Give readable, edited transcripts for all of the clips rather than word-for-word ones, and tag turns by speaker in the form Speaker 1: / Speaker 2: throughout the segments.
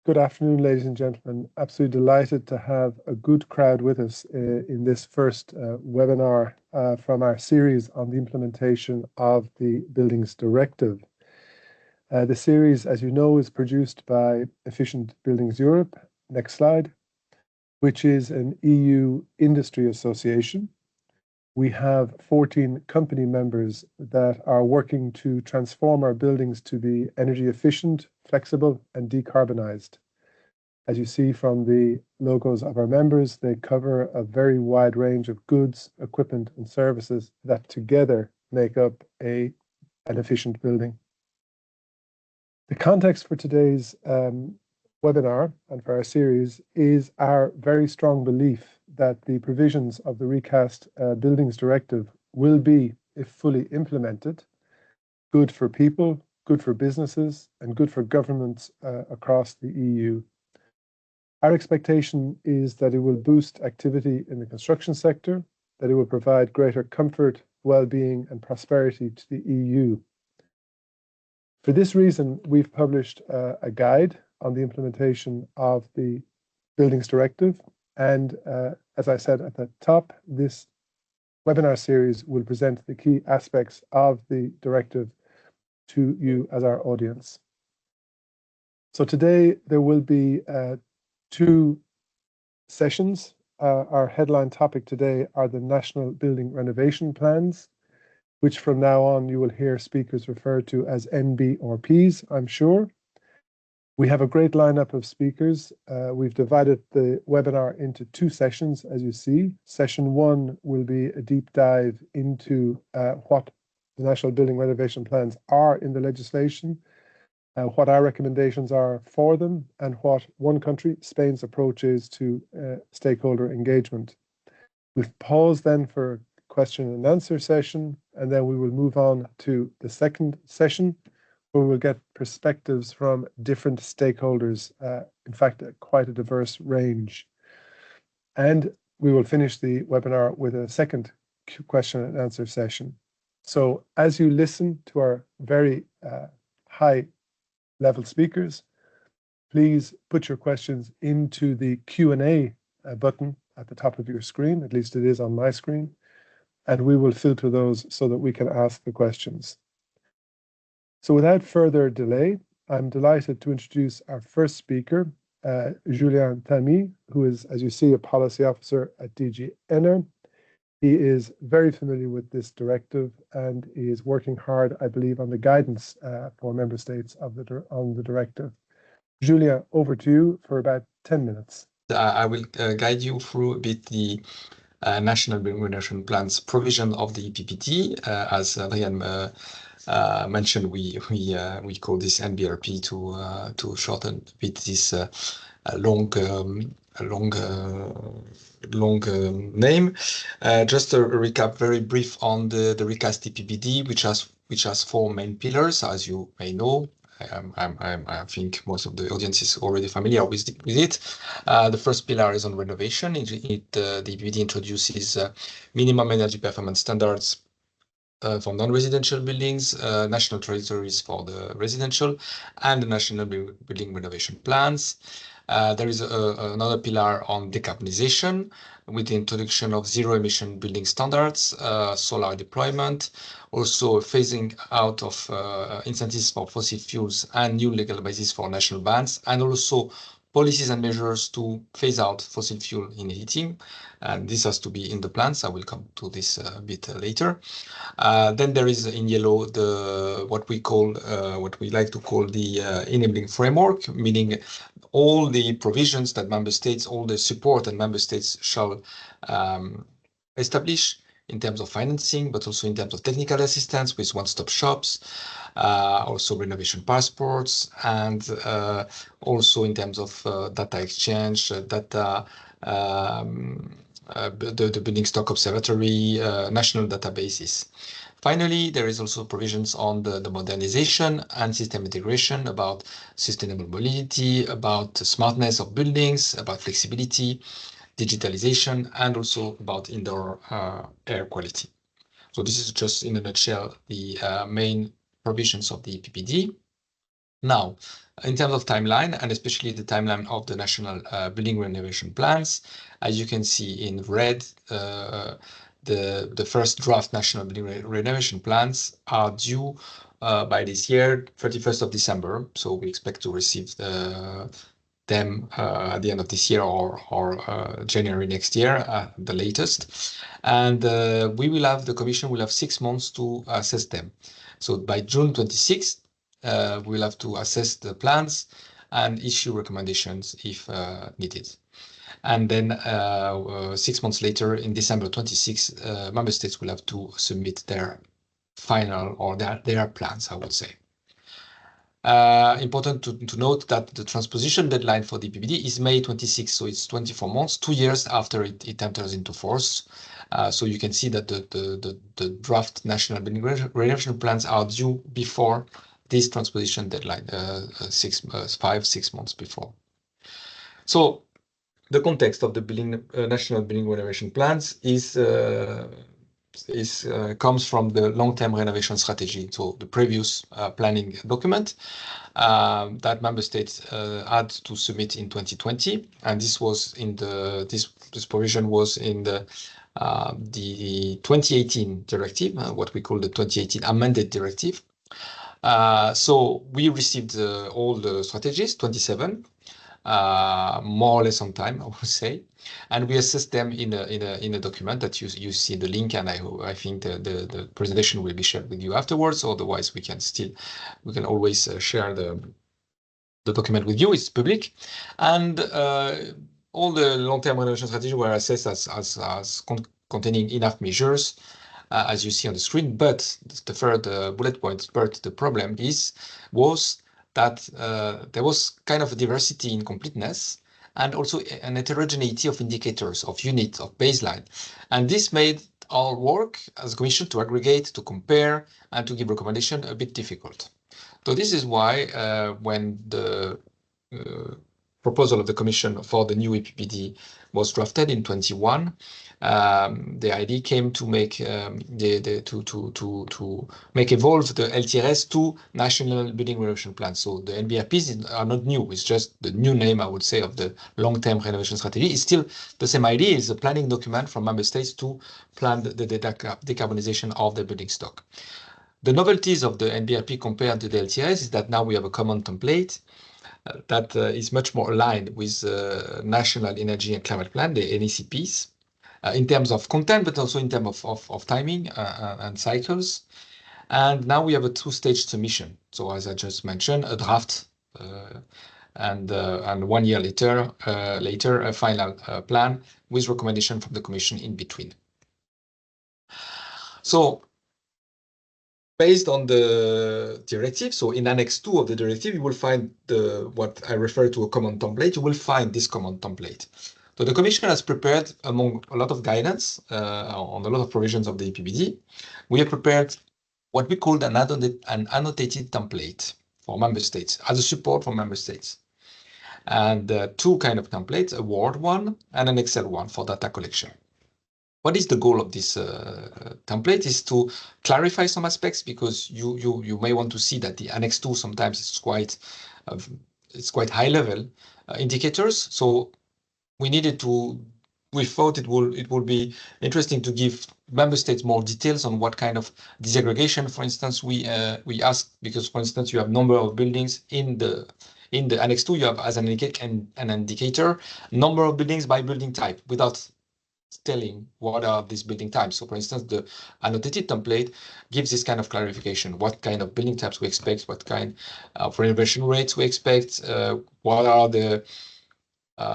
Speaker 1: Good afternoon, ladies and gentlemen. Absolutely delighted to have a good crowd with us in this first webinar from our series on the implementation of the Buildings Directive. The series, as you know, is produced by Efficient Buildings Europe, next slide, which is an EU industry association. We have 14 company members that are working to transform our buildings to be energy efficient, flexible, and decarbonized. As you see from the logos of our members, they cover a very wide range of goods, equipment, and services that together make up an efficient building. The context for today's webinar and for our series is our very strong belief that the provisions of the recast Buildings Directive will be, if fully implemented, good for people, good for businesses, and good for governments across the EU. Our expectation is that it will boost activity in the construction sector, that it will provide greater comfort, well-being, and prosperity to the EU. For this reason, we've published a guide on the implementation of the Buildings Directive. And as I said at the top, this webinar series will present the key aspects of the directive to you as our audience. So today there will be two sessions. Our headline topic today are the National Building Renovation Plans, which from now on you will hear speakers refer to as NBRPs, I'm sure. We have a great lineup of speakers. We've divided the webinar into two sessions, as you see. Session one will be a deep dive into what the National Building Renovation Plans are in the legislation, what our recommendations are for them, and what one country, Spain's approach is to stakeholder engagement. We'll pause then for question and answer session, and then we will move on to the second session, where we'll get perspectives from different stakeholders, in fact, quite a diverse range. And we will finish the webinar with a second question and answer session. So as you listen to our very high-level speakers, please put your questions into the Q&A button at the top of your screen, at least it is on my screen, and we will filter those so that we can ask the questions. So without further delay, I'm delighted to introduce our first speaker, Julien Tami, who is, as you see, a policy officer at DG ENER. He is very familiar with this directive and he is working hard, I believe, on the guidance for member states on the directive. Julien, over to you for about 10 minutes.
Speaker 2: I will guide you through a bit the National Building Renovation Plans provision of the EPBD. As Adrian mentioned, we call this NBRP to shorten a bit this long name. Just a recap, very brief on the recast EPBD, which has four main pillars, as you may know. I think most of the audience is already familiar with it. The first pillar is on renovation. The EPBD introduces minimum energy performance standards for non-residential buildings, national trajectories for the residential, and the National Building Renovation Plans. There is another pillar on decarbonization with the introduction of zero-emission building standards, solar deployment, also phasing out of incentives for fossil fuels and new legal basis for national bans, and also policies and measures to phase out fossil fuel in heating. And this has to be in the plans. I will come to this a bit later. Then there is in yellow what we like to call the enabling framework, meaning all the provisions that member states, all the support that member states shall establish in terms of financing, but also in terms of technical assistance with one-stop shops, also renovation passports, and also in terms of data exchange, the Building Stock Observatory, national databases. Finally, there is also provisions on the modernization and system integration, about sustainable mobility, about smartness of buildings, about flexibility, digitalization, and also about indoor air quality. So this is just in a nutshell the main provisions of the EPBD. Now, in terms of timeline, and especially the timeline of the National Building Renovation Plans, as you can see in red, the first draft National Building Renovation Plans are due by this year, 31st of December. So we expect to receive them at the end of this year or January next year at the latest. And the Commission will have 6 months to assess them. So by June 26th, we'll have to assess the plans and issue recommendations if needed. And then 6 months later, in December 26, member states will have to submit their final or their plans, I would say. Important to note that the transposition deadline for the EPBD is May 26, so it's 24 months, 2 years after it enters into force. So you can see that the draft National Building Renovation Plans are due before this transposition deadline, 5-6 months before. So the context of the National Building Renovation Plans comes from the long-term renovation strategy, so the previous planning document that member states had to submit in 2020, and this was in this provision was in the 2018 directive, what we call the 2018 amended directive. So we received all the strategies, 27, more or less on time, I would say, and we assessed them in a document that you see the link, and I think the presentation will be shared with you afterwards. Otherwise, we can always share the document with you. It's public, and all the long-term renovation strategies were assessed as containing enough measures, as you see on the screen. But the third bullet point, the problem was that there was kind of a diversity in completeness and also an heterogeneity of indicators, of units, of baseline. And this made our work as a Commission to aggregate, to compare, and to give recommendation a bit difficult. So this is why when the proposal of the Commission for the new EPBD was drafted in 2021, the idea came to make evolve the LTRS to National Building Renovation Plans. So the NBRPs are not new. It's just the new name, I would say, of the long-term renovation strategy. It's still the same idea. It's a planning document from member states to plan the decarbonization of the building stock. The novelties of the NBRP compared to the LTRS is that now we have a common template that is much more aligned with National Energy and Climate Plan, the NECPs, in terms of content, but also in terms of timing and cycles. And now we have a 2-stage submission. So as I just mentioned, a draft and 1 year later, a final plan with recommendation from the Commission in between. So based on the directive, so in Annex 2 of the directive, you will find what I refer to a common template. You will find this common template. So the Commission has prepared, among a lot of guidance on a lot of provisions of the EPBD, we have prepared what we call an annotated template for member states, as a support for member states. And 2 kind of templates, a Word one and an Excel one for data collection. What is the goal of this template is to clarify some aspects, because you may want to see that the Annex 2 sometimes it's quite high level indicators. So we thought it would be interesting to give member states more details on what kind of disaggregation, for instance, we asked, because for instance you have number of buildings in the Annex 2, you have as an indicator number of buildings by building type without telling what are these building types. So for instance, the annotated template gives this kind of clarification, what kind of building types we expect, what kind of renovation rates we expect, what are the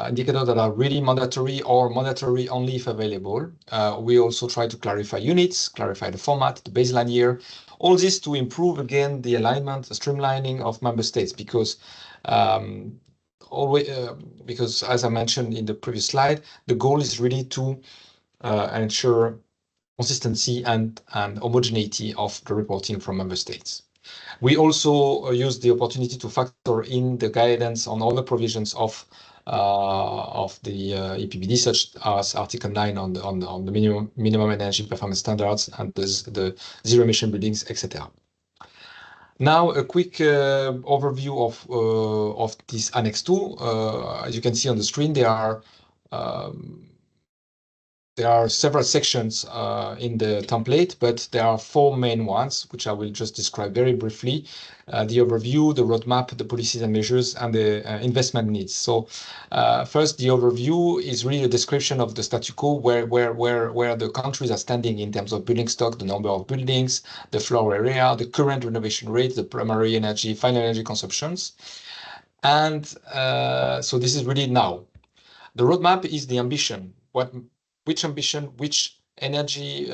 Speaker 2: indicators that are really mandatory or mandatory only if available. We also try to clarify units, clarify the format, the baseline year, all this to improve again the alignment, the streamlining of member states, because because as I mentioned in the previous slide, the goal is really to ensure consistency and homogeneity of the reporting from member states. We also use the opportunity to factor in the guidance on other provisions of the EPBD, such as Article 9 on the minimum energy performance standards and the zero emission buildings, etc. Now, a quick overview of this Annex 2. As you can see on the screen, um, there are several sections in the template, but there are four main ones, which I will just describe very briefly. The overview, the roadmap, the policies and measures, and the investment needs. So first, the overview is really a description of the statu quo, where the countries are standing in terms of building stock, the number of buildings, the floor area, the current renovation rate, the primary energy, final energy consumptions. And so this is really now. The roadmap is the ambition. Which ambition, which energy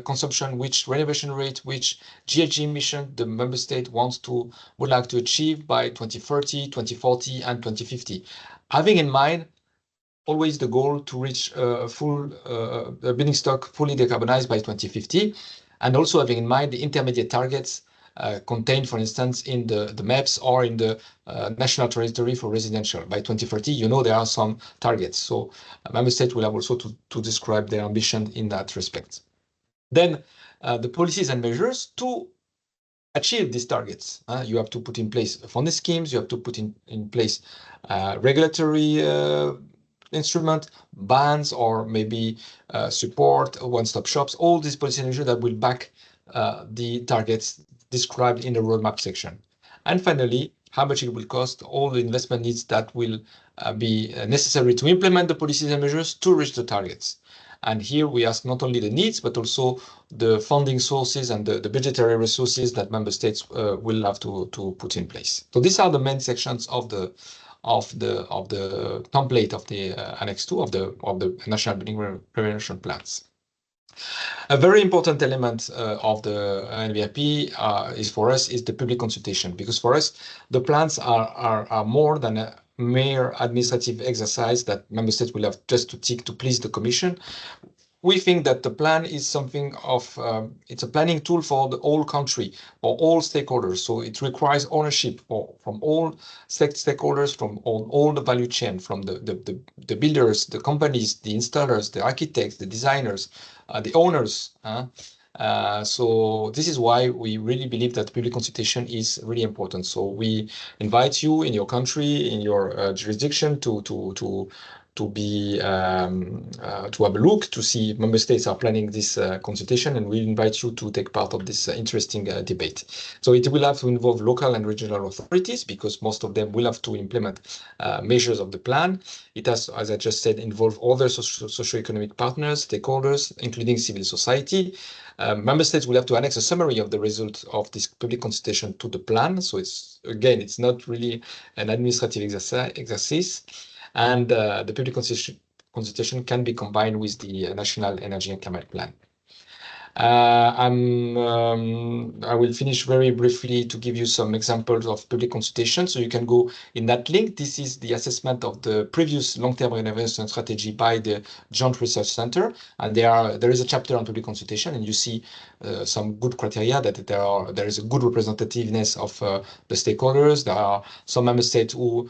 Speaker 2: consumption, which renovation rate, which GHG emission the member state would like to achieve by 2030, 2040, and 2050. Having in mind always the goal to reach full building stock fully decarbonized by 2050, and also having in mind the intermediate targets contained, for instance, in the maps or in the national trajectory for residential. By 2030, you know there are some targets. So member states will have also to describe their ambition in that respect. Then the policies and measures to achieve these targets. You have to put in place funding schemes, you have to put in place regulatory instrument, bans, or maybe support, one-stop shops, all these policy measures that will back the targets described in the roadmap section. And finally, how much it will cost, all the investment needs that will be necessary to implement the policies and measures to reach the targets. And here we ask not only the needs, but also the funding sources and the budgetary resources that member states will have to put in place. So these are the main sections of the template of the Annex 2 of the National Building Renovation Plans. A very important element of the NBRP is the public consultation, because for us the plans are more than a mere administrative exercise that member states will have just to tick to please the Commission. We think that the plan is something of, it's a planning tool for the whole country, for all stakeholders. So it requires ownership from all stakeholders, from all the value chain, from the builders, the companies, the installers, the architects, the designers, the owners. So this is why we really believe that public consultation is really important. So we invite you in your country, in your jurisdiction to have a look to see if member states are planning this consultation, and we invite you to take part of this interesting debate. So it will have to involve local and regional authorities, because most of them will have to implement measures of the plan. It has, as I just said, involve other socio-economic partners, stakeholders, including civil society. Member states will have to annex a summary of the result of this public consultation to the plan. So it's not really an administrative exercise. And the public consultation can be combined with the National Energy and Climate Plan. I will finish very briefly to give you some examples of public consultation. So you can go in that link. This is the assessment of the previous long-term renovation strategy by the Joint Research Center. And there is a chapter on public consultation, and you see some good criteria that there is a good representativeness of the stakeholders. There are some member states who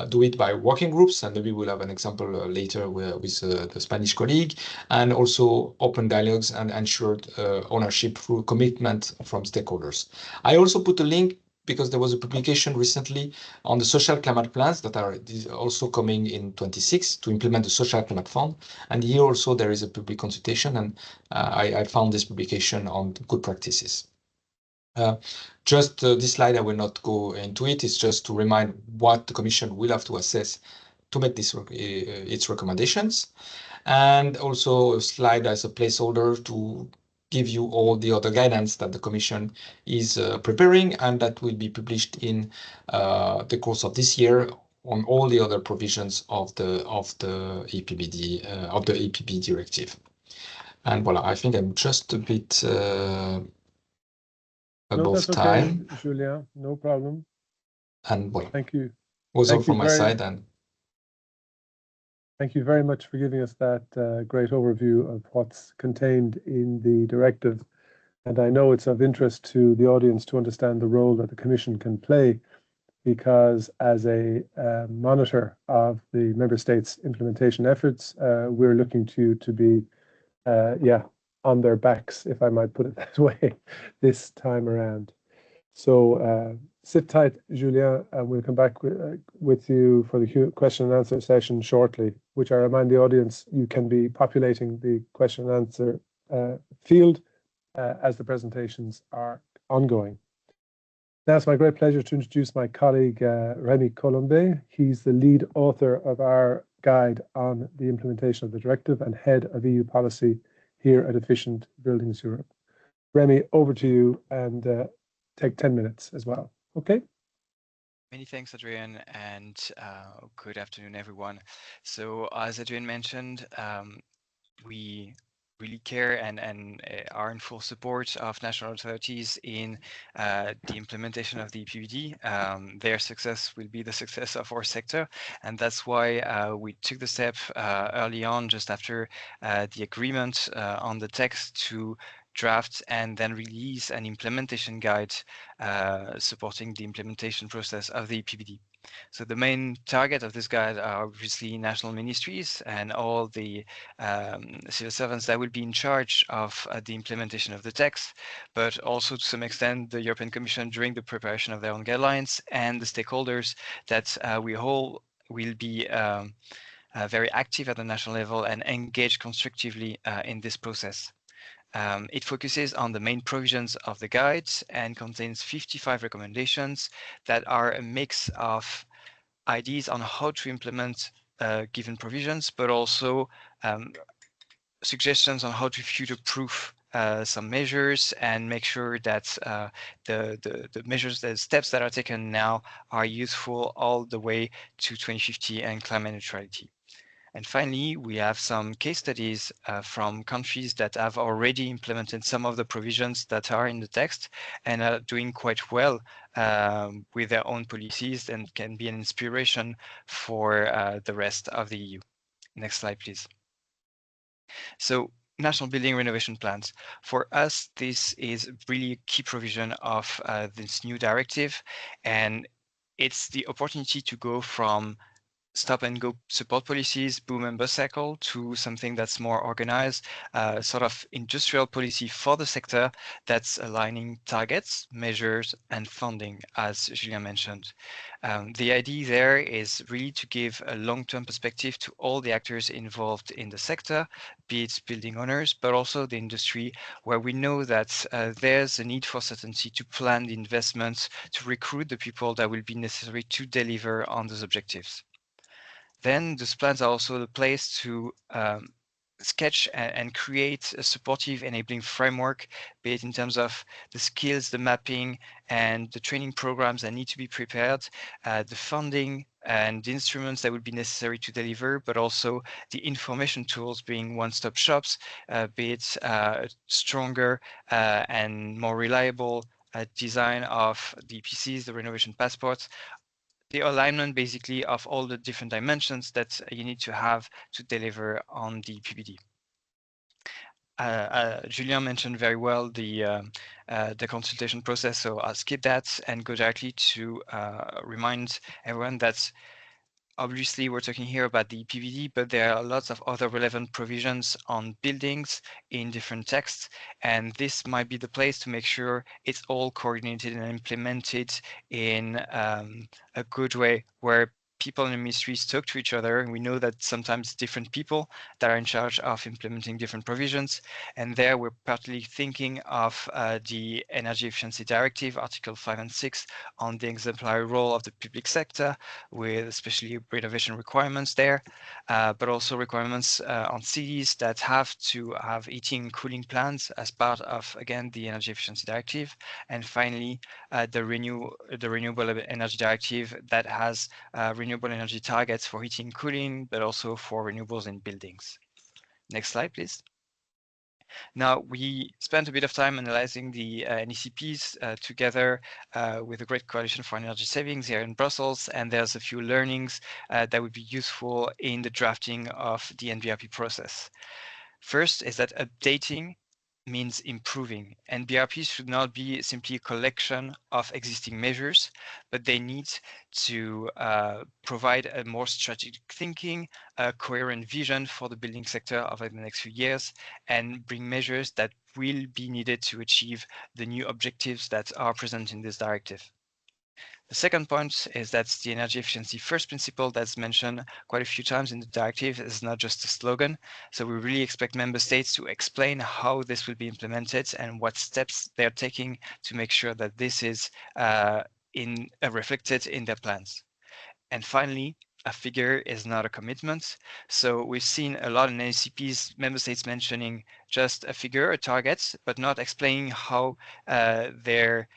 Speaker 2: do it by working groups, and maybe we'll have an example later with the Spanish colleague, and also open dialogues and ensured ownership through commitment from stakeholders. I also put a link because there was a publication recently on the social climate plans that are also coming in 26 to implement the social climate fund. And here also there is a public consultation, and I found this publication on good practices. This slide, I will not go into it. It's just to remind what the Commission will have to assess to make its recommendations. And also a slide as a placeholder to give you all the other guidance that the Commission is preparing, and that will be published in the course of this year on all the other provisions of the EPBD, of the EPB directive. And voilà, I think I'm just a bit above time.
Speaker 1: Okay, Julien, no problem.
Speaker 2: And voilà.
Speaker 1: Thank you.
Speaker 2: Was all from my side. And
Speaker 1: thank you very much for giving us that great overview of what's contained in the directive. And I know it's of interest to the audience to understand the role that the Commission can play, because as a monitor of the member states' implementation efforts, we're looking to be, on their backs, if I might put it that way, this time around. So sit tight, Julien, and we'll come back with you for the question and answer session shortly, which I remind the audience you can be populating the question and answer field as the presentations are ongoing. Now it's my great pleasure to introduce my colleague, Rémi Colombe. He's the lead author of our guide on the implementation of the directive and head of EU policy here at Efficient Buildings Europe. Rémi, over to you, and take 10 minutes as well. Okay.
Speaker 3: Many thanks, Adrian, and good afternoon, everyone. So as Adrian mentioned, we really care and are in full support of national authorities in the implementation of the EPBD. Their success will be the success of our sector, and that's why we took the step early on, just after the agreement on the text, to draft and then release an implementation guide supporting the implementation process of the EPBD. So the main target of this guide are obviously national ministries and all the civil servants that will be in charge of the implementation of the text, but also to some extent the European Commission during the preparation of their own guidelines, and the stakeholders that we all will be very active at the national level and engage constructively in this process. It focuses on the main provisions of the guides and contains 55 recommendations that are a mix of ideas on how to implement given provisions, but also suggestions on how to future-proof some measures and make sure that the measures, the steps that are taken now are useful all the way to 2050 and climate neutrality. And finally, we have some case studies from countries that have already implemented some of the provisions that are in the text and are doing quite well with their own policies and can be an inspiration for the rest of the EU. Next slide, please. So, National Building Renovation Plans. For us, this is really a key provision of this new directive, and it's the opportunity to go from stop and go support policies, boom and bust cycle, to something that's more organized, sort of industrial policy for the sector that's aligning targets, measures, and funding, as Julien mentioned. The idea there is really to give a long-term perspective to all the actors involved in the sector, be it building owners, but also the industry, where we know that there's a need for certainty to plan the investments, to recruit the people that will be necessary to deliver on those objectives. Then these plans are also the place to sketch and create a supportive enabling framework, be it in terms of the skills, the mapping, and the training programs that need to be prepared, the funding and the instruments that would be necessary to deliver, but also the information tools being one-stop shops, be it stronger and more reliable design of the EPCs, the renovation passports, the alignment basically of all the different dimensions that you need to have to deliver on the EPBD. Julien mentioned very well the consultation process, so I'll skip that and go directly to remind everyone that obviously we're talking here about the EPBD, but there are lots of other relevant provisions on buildings in different texts, and this might be the place to make sure it's all coordinated and implemented in a good way, where people in the ministries talk to each other, and we know that sometimes different people that are in charge of implementing different provisions. And there we're partly thinking of the Energy Efficiency Directive, Article 5 and 6, on the exemplary role of the public sector, with especially renovation requirements there, but also requirements on cities that have to have heating and cooling plans as part of, again, the Energy Efficiency Directive. And finally, the Renewable Energy Directive that has renewable energy targets for heating and cooling, but also for renewables in buildings. Next slide, please. Now, we spent a bit of time analyzing the NECPs together with the Great Coalition for Energy Savings here in Brussels, and there's a few learnings that would be useful in the drafting of the NBRP process. First is that updating means improving. NBRPs should not be simply a collection of existing measures, but they need to provide a more strategic thinking, a coherent vision for the building sector over the next few years, and bring measures that will be needed to achieve the new objectives that are present in this directive. The second point is that the energy efficiency first principle that's mentioned quite a few times in the directive is not just a slogan. So we really expect member states to explain how this will be implemented and what steps they're taking to make sure that this is reflected in their plans. And finally, a figure is not a commitment. So we've seen a lot in ACPs, member states mentioning just a figure, a target, but not explaining how they're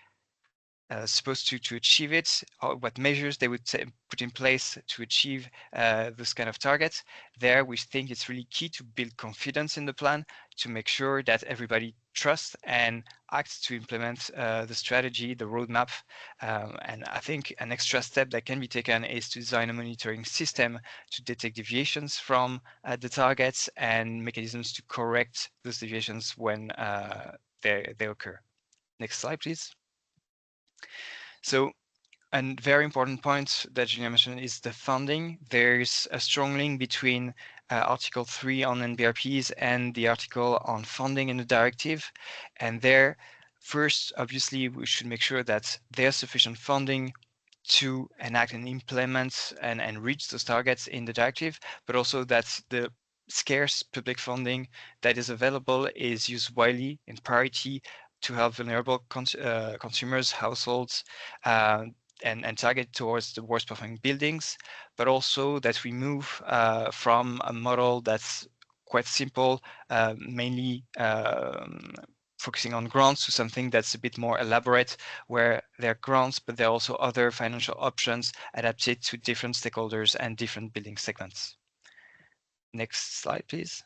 Speaker 3: supposed to achieve it, or what measures they would put in place to achieve this kind of target. There, we think it's really key to build confidence in the plan to make sure that everybody trusts and acts to implement the strategy, the roadmap. And I think an extra step that can be taken is to design a monitoring system to detect deviations from the targets and mechanisms to correct those deviations when they occur. Next slide, please. So a very important point that Julien mentioned is the funding. There's a strong link between Article 3 on NBRPs and the article on funding in the directive. And there, first, obviously, we should make sure that there's sufficient funding to enact and implement and reach those targets in the directive, but also that the scarce public funding that is available is used widely in priority to help vulnerable consumers, households, and target towards the worst performing buildings, but also that we move from a model that's quite simple, mainly focusing on grants, to something that's a bit more elaborate, where there are grants, but there are also other financial options adapted to different stakeholders and different building segments. Next slide, please.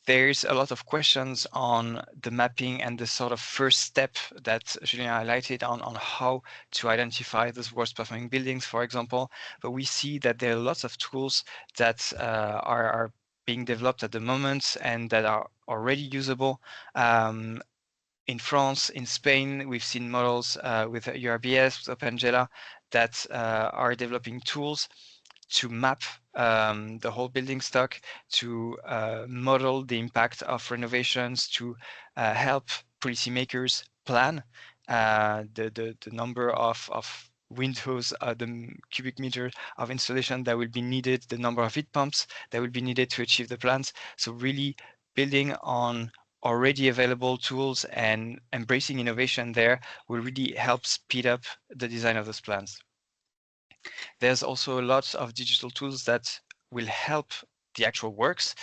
Speaker 3: There's a lot of questions on the mapping and the sort of first step that Julien highlighted on how to identify those worst performing buildings, for example. But we see that there are lots of tools that are being developed at the moment and that are already usable. In France, in Spain, we've seen models with URBS, with OpenGela, that are developing tools to map the whole building stock, to model the impact of renovations, to help policymakers plan the number of windows, the cubic meter of installation that will be needed, the number of heat pumps that will be needed to achieve the plans. So really building on already available tools and embracing innovation there will really help speed up the design of those plans. There's also lots of digital tools that will help the actual works.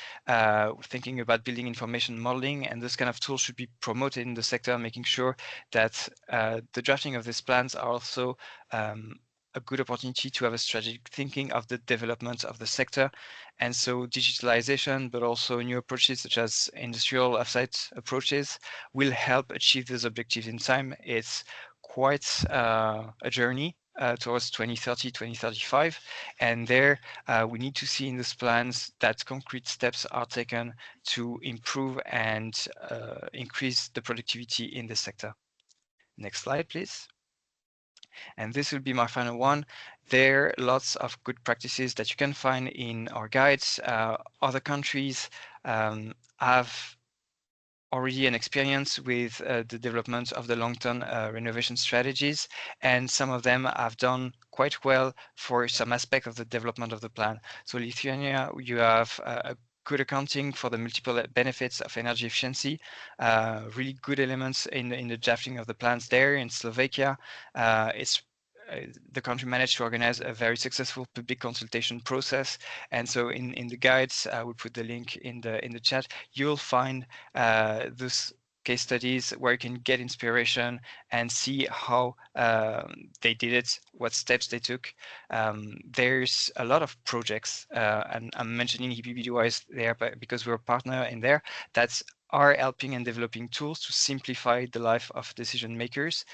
Speaker 3: Thinking about building information modeling, and this kind of tools should be promoted in the sector, making sure that the drafting of these plans are also a good opportunity to have a strategic thinking of the development of the sector. And so digitalization, but also new approaches such as industrial offsite approaches will help achieve these objectives in time. It's quite a journey towards 2030, 2035. And there we need to see in these plans that concrete steps are taken to improve and increase the productivity in the sector. Next slide, please. And this will be my final one. There are lots of good practices that you can find in our guides. Other countries have already an experience with the development of the long-term renovation strategies, and some of them have done quite well for some aspect of the development of the plan. So Lithuania, you have a good accounting for the multiple benefits of energy efficiency, really good elements in the drafting of the plans there. In Slovakia, the country managed to organize a very successful public consultation process, and so in the guides, I will put the link in the chat. You'll find those case studies where you can get inspiration and see how they did it, what steps they took. There's a lot of projects, and I'm mentioning EPBD there because we're a partner in there, that are helping and developing tools to simplify the life of decision makers.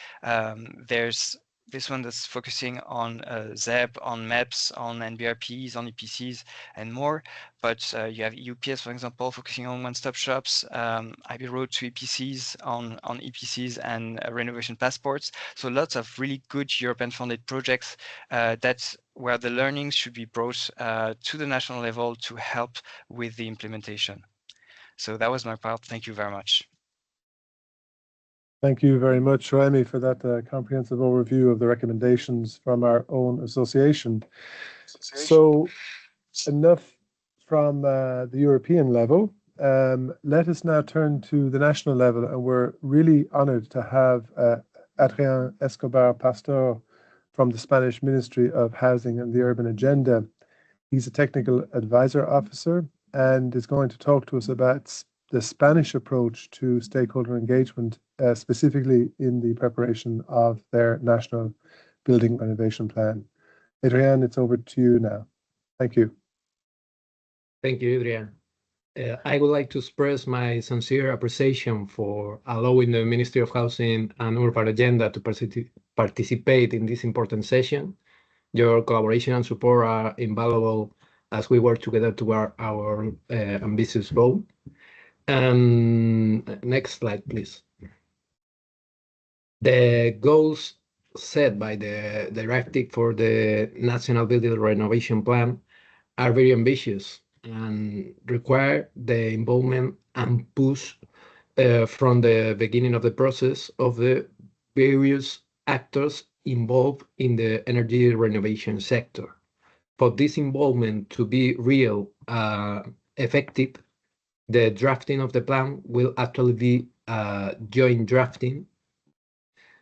Speaker 3: There's this one that's focusing on ZEP, on MEPs, on NBRPs, on EPCs, and more. But you have UPS, for example, focusing on one-stop shops, IB Road to EPCs on EPCs and renovation passports. So lots of really good European-funded projects that's where the learnings should be brought to the national level to help with the implementation. So that was my part. Thank you very much.
Speaker 1: Thank you very much, Remy, for that comprehensive overview of the recommendations from our own association. So enough from the European level. Let us now turn to the national level, and we're really honored to have Adrian Escobar Pastor from the Spanish Ministry of Housing and the Urban Agenda. He's a technical advisor officer and is going to talk to us about the Spanish approach to stakeholder engagement, specifically in the preparation of their National Building Renovation Plan. Adrian, it's over to you now. Thank you.
Speaker 4: Thank you, Adrian. I would like to express my sincere appreciation for allowing the Ministry of Housing and Urban Agenda to participate in this important session. Your collaboration and support are invaluable as we work together toward our ambitious goal. Next slide, please. The goals set by the directive for the National Building Renovation Plan are very ambitious and require the involvement and push from the beginning of the process of the various actors involved in the energy renovation sector. For this involvement to be real, effective, the drafting of the plan will actually be joint drafting,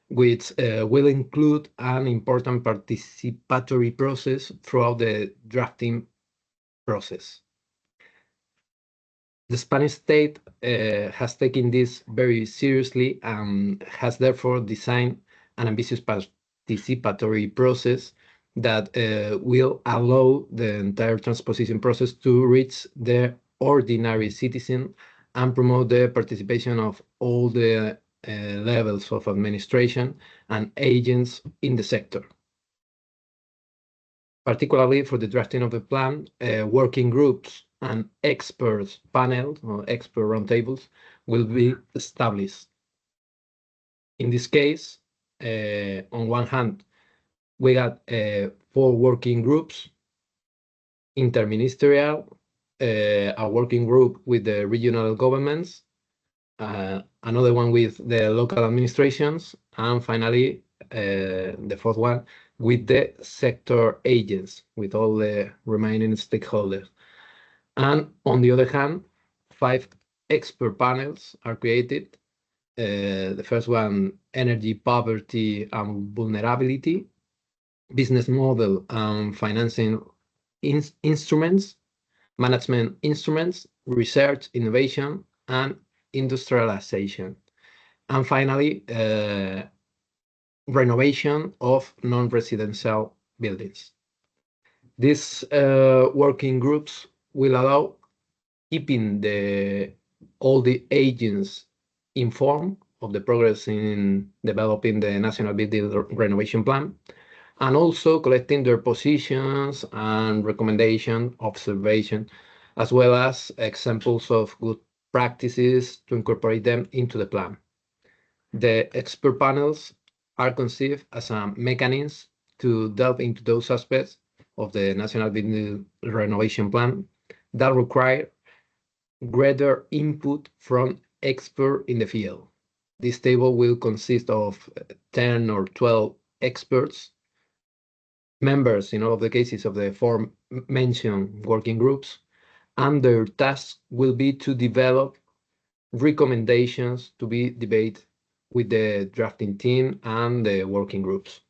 Speaker 4: which will include an important participatory process throughout the drafting process. The Spanish state has taken this very seriously and has therefore designed an ambitious participatory process that will allow the entire transposition process to reach the ordinary citizen and promote the participation of all the levels of administration and agents in the sector. Particularly for the drafting of the plan, working groups and experts panels or expert roundtables will be established. In this case, on one hand, we got 4 working groups, interministerial, a working group with the regional governments, another one with the local administrations, and finally, the 4th one with the sector agents, with all the remaining stakeholders. And on the other hand, 5 expert panels are created. The first one, energy poverty and vulnerability, business model and financing instruments, management instruments, research, innovation, and industrialization. And finally, renovation of non-residential buildings. These working groups will allow keeping all the agents informed of the progress in developing the National Building Renovation Plan, and also collecting their positions and recommendation, observation, as well as examples of good practices to incorporate them into the plan. The expert panels are conceived as a mechanism to delve into those aspects of the National Building Renovation Plan that require greater input from experts in the field. This table will consist of 10 or 12 experts, members in all of the cases of the 4 mentioned working groups, and their task will be to develop recommendations to be debated with the drafting team and the working groups.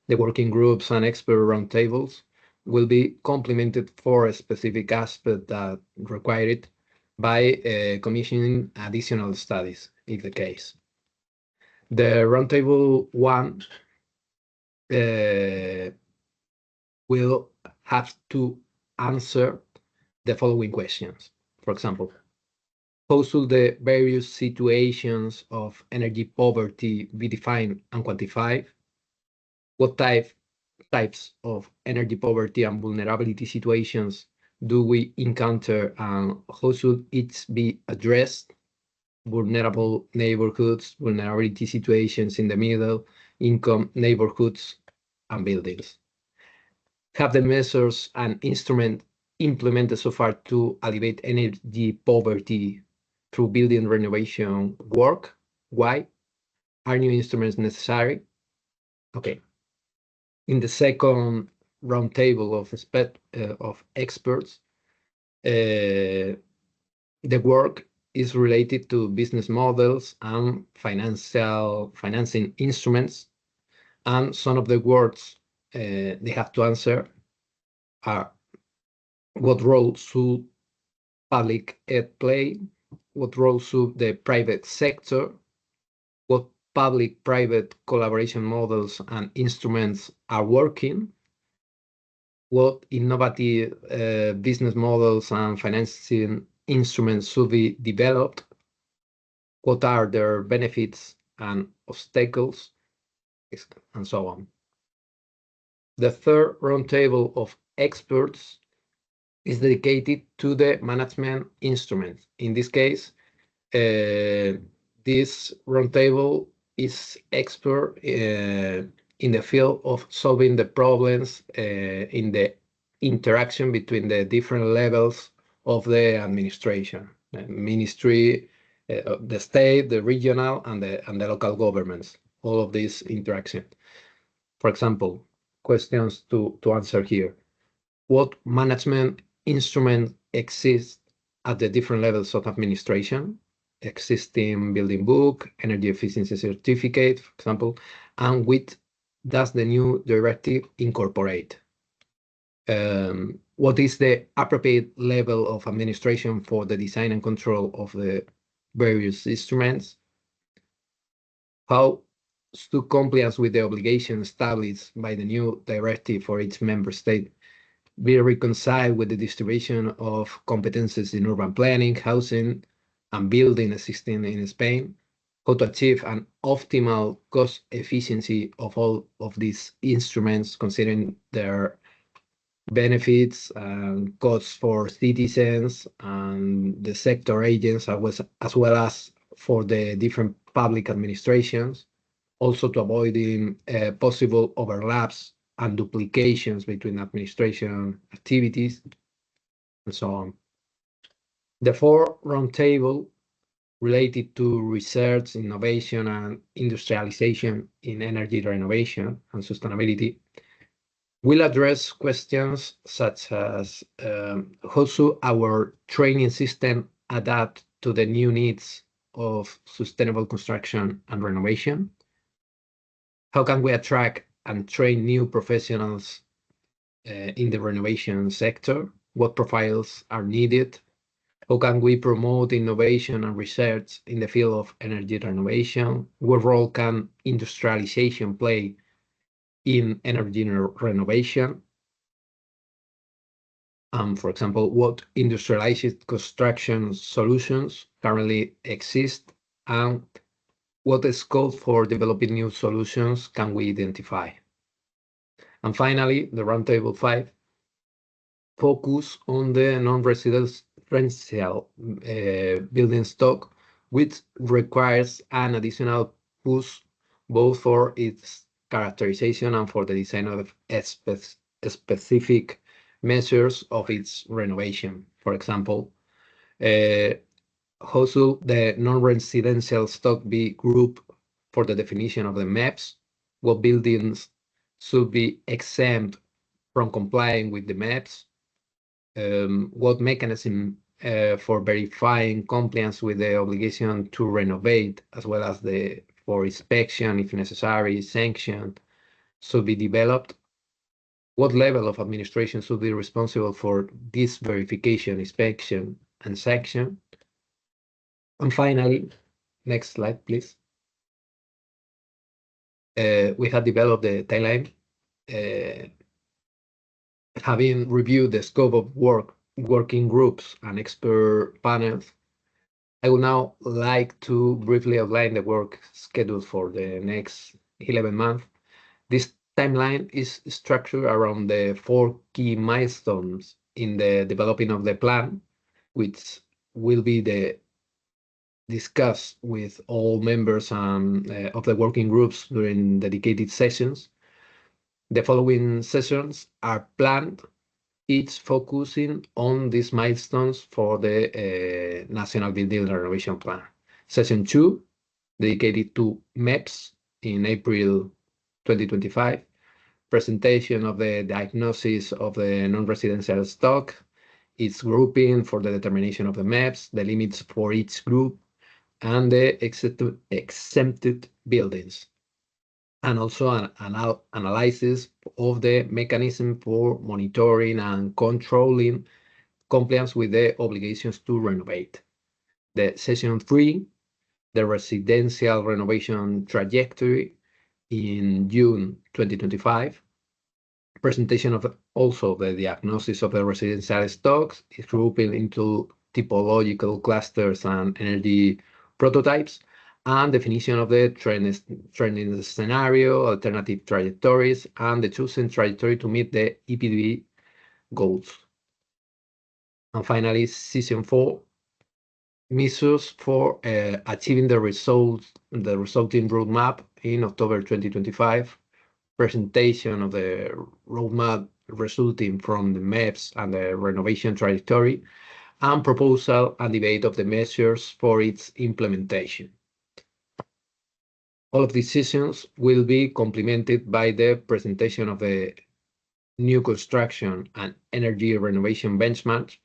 Speaker 4: The working groups and expert roundtables will be complemented for a specific aspect that require it by commissioning additional studies, if the case. The roundtable 1 will have to answer the following questions. For example, how should the various situations of energy poverty be defined and quantified? What types of energy poverty and vulnerability situations do we encounter, and how should it be addressed? Vulnerable neighborhoods, vulnerability situations in the middle income neighborhoods and buildings. Have the measures and instruments implemented so far to alleviate energy poverty through building renovation work? Why? Are new instruments necessary? Okay. In the second roundtable of experts, the work is related to business models and financing instruments, and some of the words they have to answer are: what role should public aid play? What role should the private sector? What public-private collaboration models and instruments are working? What innovative business models and financing instruments should be developed? What are their benefits and obstacles? And so on. The third roundtable of experts is dedicated to the management instruments. In this case, this roundtable is expert in the field of solving the problems in the interaction between the different levels of the administration, the ministry, the state, the regional, and the local governments. All of this interaction. For example, questions to answer here: what management instrument exists at the different levels of administration? Existing building book, energy efficiency certificate, for example, and which does the new directive incorporate? What is the appropriate level of administration for the design and control of the various instruments? How should compliance with the obligation established by the new directive for each member state be reconciled with the distribution of competences in urban planning, housing, and building existing in Spain? How to achieve an optimal cost efficiency of all of these instruments, considering their benefits and costs for citizens and the sector agents, as well as for the different public administrations, also to avoiding possible overlaps and duplications between administration activities, and so on. The fourth roundtable, related to research, innovation, and industrialization in energy renovation and sustainability, will address questions such as how should our training system adapt to the new needs of sustainable construction and renovation? How can we attract and train new professionals in the renovation sector? What profiles are needed? How can we promote innovation and research in the field of energy renovation? What role can industrialization play in energy renovation? For example, what industrialized construction solutions currently exist, and what scope for developing new solutions can we identify? And finally, the roundtable 5 focus on the non-residential building stock, which requires an additional push both for its characterization and for the design of specific measures of its renovation. For example, how should the non-residential stock be grouped for the definition of the MEPs? What buildings should be exempt from complying with the MEPs? What mechanism for verifying compliance with the obligation to renovate, as well as for inspection, if necessary, sanction, should be developed? What level of administration should be responsible for this verification, inspection, and sanction? And finally, next slide, please. We have developed the timeline. Having reviewed the scope of working groups and expert panels, I would now like to briefly outline the work schedule for the next 11 months. This timeline is structured around the 4 key milestones in the developing of the plan, which will be discussed with all members of the working groups during dedicated sessions. The following sessions are planned, each focusing on these milestones for the National Building Renovation Plan. Session 2, dedicated to MEPs in April 2025, presentation of the diagnosis of the non-residential stock, its grouping for the determination of the MEPs, the limits for each group, and the exempted buildings, and also an analysis of the mechanism for monitoring and controlling compliance with the obligations to renovate. The session 3, the residential renovation trajectory in June 2025, presentation of also the diagnosis of the residential stocks, is grouping into typological clusters and energy prototypes, and definition of the trending scenario, alternative trajectories, and the chosen trajectory to meet the EPBD goals. And finally, session 4, measures for achieving the resulting roadmap in October 2025, presentation of the roadmap resulting from the MEPs and the renovation trajectory, and proposal and debate of the measures for its implementation. All of these sessions will be complemented by the presentation of the new construction and energy renovation benchmarks,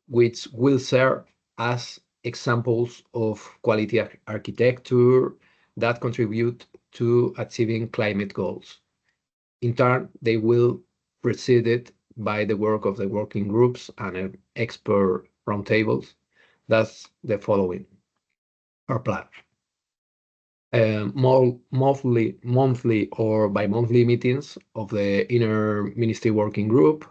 Speaker 4: which will serve as examples of quality architecture that contribute to achieving climate goals. In turn, they will preceded by the work of the working groups and expert roundtables. That's the following, our plan. Monthly or bi-monthly meetings of the ENER Ministry Working Group,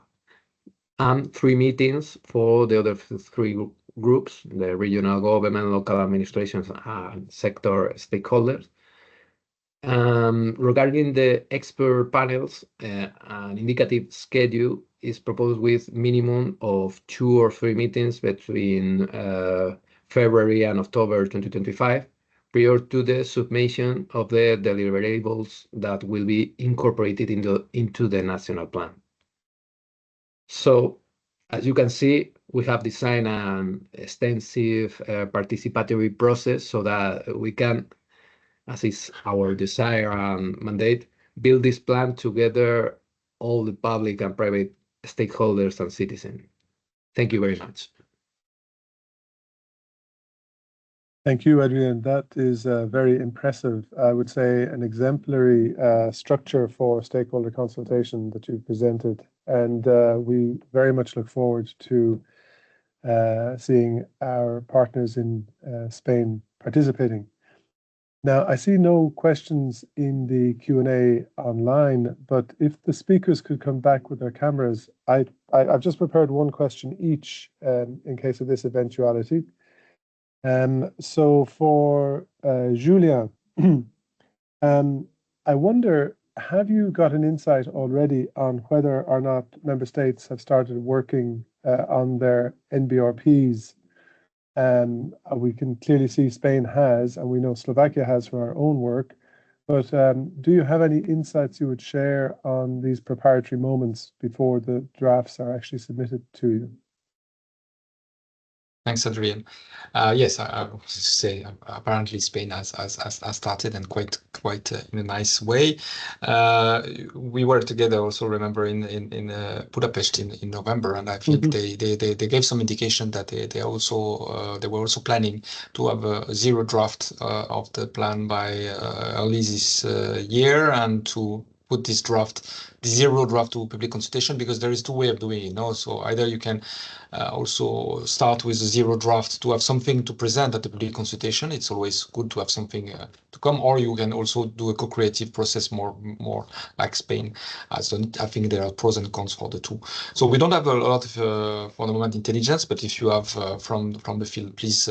Speaker 4: and 3 meetings for the other 3 groups, the regional government, local administrations, and sector stakeholders. Regarding the expert panels, an indicative schedule is proposed with minimum of 2 or 3 meetings between February and October 2025, prior to the submission of the deliverables that will be incorporated into the national plan. So, as you can see, we have designed an extensive participatory process so that we can, as is our desire and mandate, build this plan together, all the public and private stakeholders and citizens. Thank you very much.
Speaker 1: Thank you, Adrian. That is very impressive. I would say an exemplary structure for stakeholder consultation that you've presented. And we very much look forward to seeing our partners in Spain participating. Now, I see no questions in the Q&A online, but if the speakers could come back with their cameras, I've just prepared one question each in case of this eventuality. So for Julien, I wonder, have you got an insight already on whether or not member states have started working on their NBRPs? We can clearly see Spain has, and we know Slovakia has from our own work. But do you have any insights you would share on these preparatory moments before the drafts are actually submitted to you?
Speaker 2: Thanks, Adrian. Yes, I would say apparently Spain has started, and quite in a nice way. We were together also, remember, in Budapest in November, and I think they gave some indication that they were also planning to have a zero draft of the plan by early this year, and to put this zero draft to public consultation, because there is 2 ways of doing it. So either you can also start with a zero draft to have something to present at the public consultation. It's always good to have something to come, or you can also do a co-creative process more like Spain has done it. I think there are pros and cons for the 2. So we don't have a lot of for the moment intelligence, but if you have from the field, please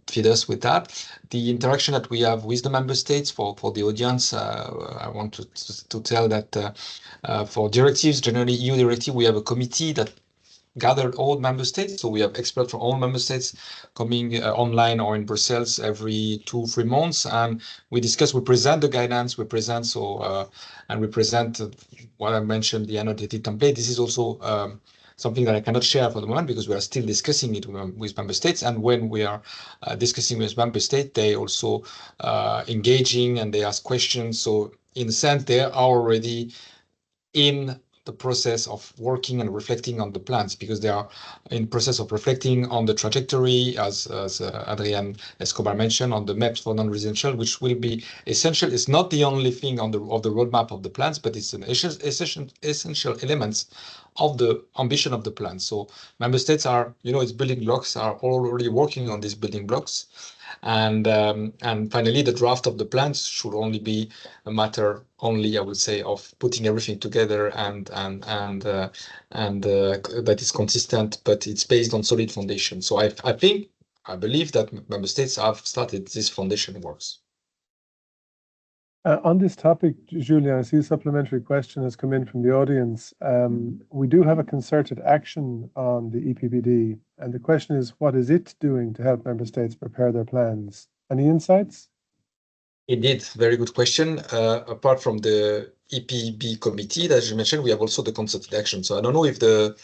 Speaker 2: feed us with that. The interaction that we have with the member states for the audience, plans, I want to tell that for directives, generally EU directive, we have a committee that gathered all member states. So we have experts from all member states coming online or in Brussels every 2-3 months, and we discuss. We present the guidance. We present and we present what I mentioned, the annotated template. This is also something that I cannot share for the moment because we are still discussing it with member states. And when we are discussing with member states, they also engaging and they ask questions. So in a sense, they are already in the process of working and reflecting on the plans because they are in process of reflecting on the trajectory, as Adrian Escobar mentioned, on the maps for non-residential, which will be essential. It's not the only thing of the roadmap of the plans, but it's an essential elements of the ambition of the plan. So member states are, its building blocks are already working on these building blocks. And finally, the draft of the plans should only be a matter I would say, of putting everything together and that is consistent, but it's based on solid foundation. So I believe that member states have started this foundation works.
Speaker 1: On this topic, Julien, I see a supplementary question has come in from the audience. We do have a concerted action on the EPBD, and the question is, what is it doing to help member states prepare their plans? Any insights?
Speaker 2: Indeed, very good question. Apart from the EPB committee that you mentioned, we have also the concerted action. So I don't know if the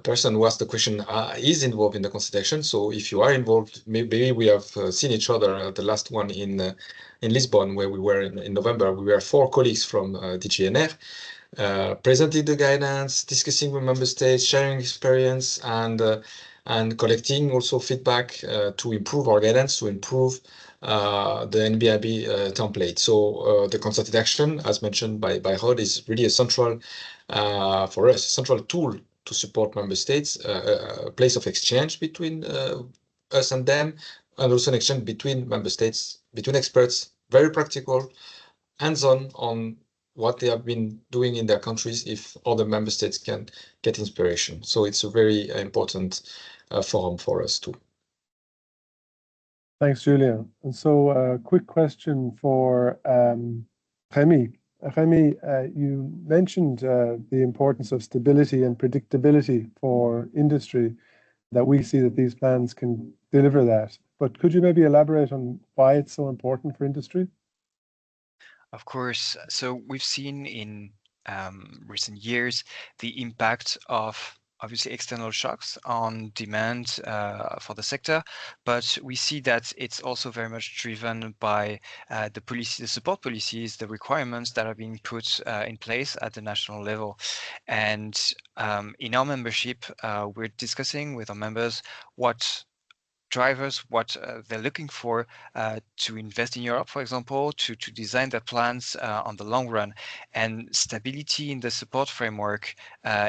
Speaker 2: person who asked the question is involved in the concerted action. So if you are involved, maybe we have seen each other at the last one in Lisbon, where we were in November. We were 4 colleagues from DG ENER, presenting the guidance, discussing with member states, sharing experience, and collecting also feedback to improve our guidance, to improve the NBRP template. So the concerted action, as mentioned by Rod, is really a central for us, a central tool to support member states, a place of exchange between us and them, and also an exchange between member states, between experts, very practical, hands-on on what they have been doing in their countries if other member states can get inspiration. So it's a very important forum for us too.
Speaker 1: Thanks, Julien. And so a quick question for Tami. Tami, you mentioned the importance of stability and predictability for industry, that we see that these plans can deliver that. But could you maybe elaborate on why it's so important for industry?
Speaker 3: Of course. So we've seen in recent years the impact of obviously external shocks on demand for the sector, but we see that it's also very much driven by the policy, the support policies, the requirements that are being put in place at the national level. And in our membership, we're discussing with our members what drivers, what they're looking for to invest in Europe, for example, to design their plans on the long run. And stability in the support framework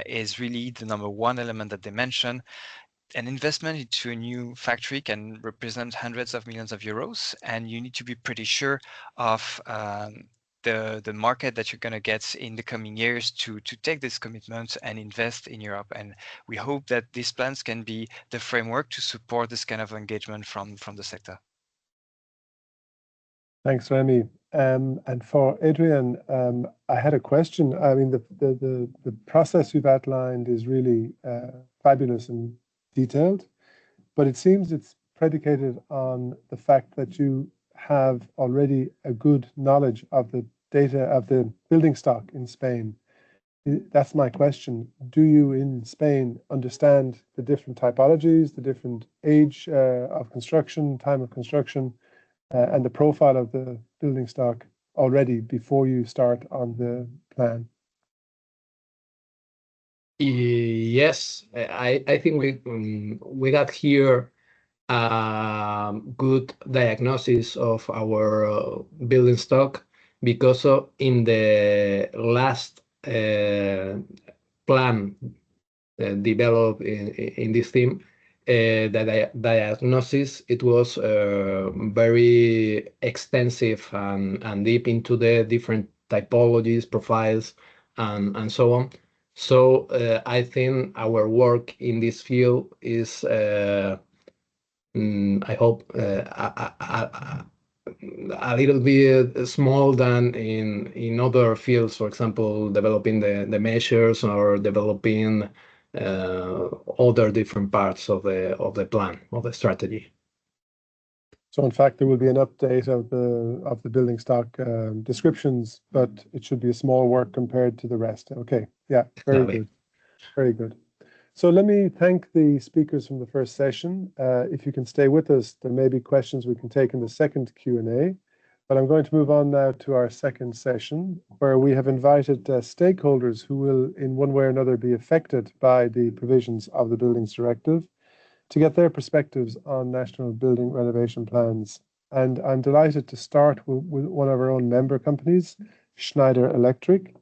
Speaker 3: is really the #1 element that they mention. An investment into a new factory can represent hundreds of millions of euros, and you need to be pretty sure of the market that you're going to get in the coming years to take this commitment and invest in Europe. And we hope that these plans can be the framework to support this kind of engagement from the sector.
Speaker 1: Thanks, Remy. And for Adrian, I had a question. I mean, the process you've outlined is really fabulous and detailed, but it seems it's predicated on the fact that you have already a good knowledge of the data of the building stock in Spain. That's my question. Do you in Spain understand the different typologies, the different age of construction, time of construction, and the profile of the building stock already before you start on the plan?
Speaker 4: Yes, I think we got here good diagnosis of our building stock because in the last plan developed in this team, the diagnosis, it was very extensive and deep into the different typologies, profiles, and so on. So I think our work in this field is, I hope, a little bit small than in other fields, for example, developing the measures or developing other different parts of the plan, of the strategy.
Speaker 1: So in fact, there will be an update of the building stock descriptions, but it should be a small work compared to the rest. Okay, yeah, very good, very good. So let me thank the speakers from the first session. If you can stay with us, there may be questions we can take in the second Q&A. But I'm going to move on now to our second session, where we have invited stakeholders who will, in one way or another, be affected by the provisions of the Buildings Directive, to get their perspectives on National Building Renovation Plans. And I'm delighted to start with one of our own member companies, Schneider Electric.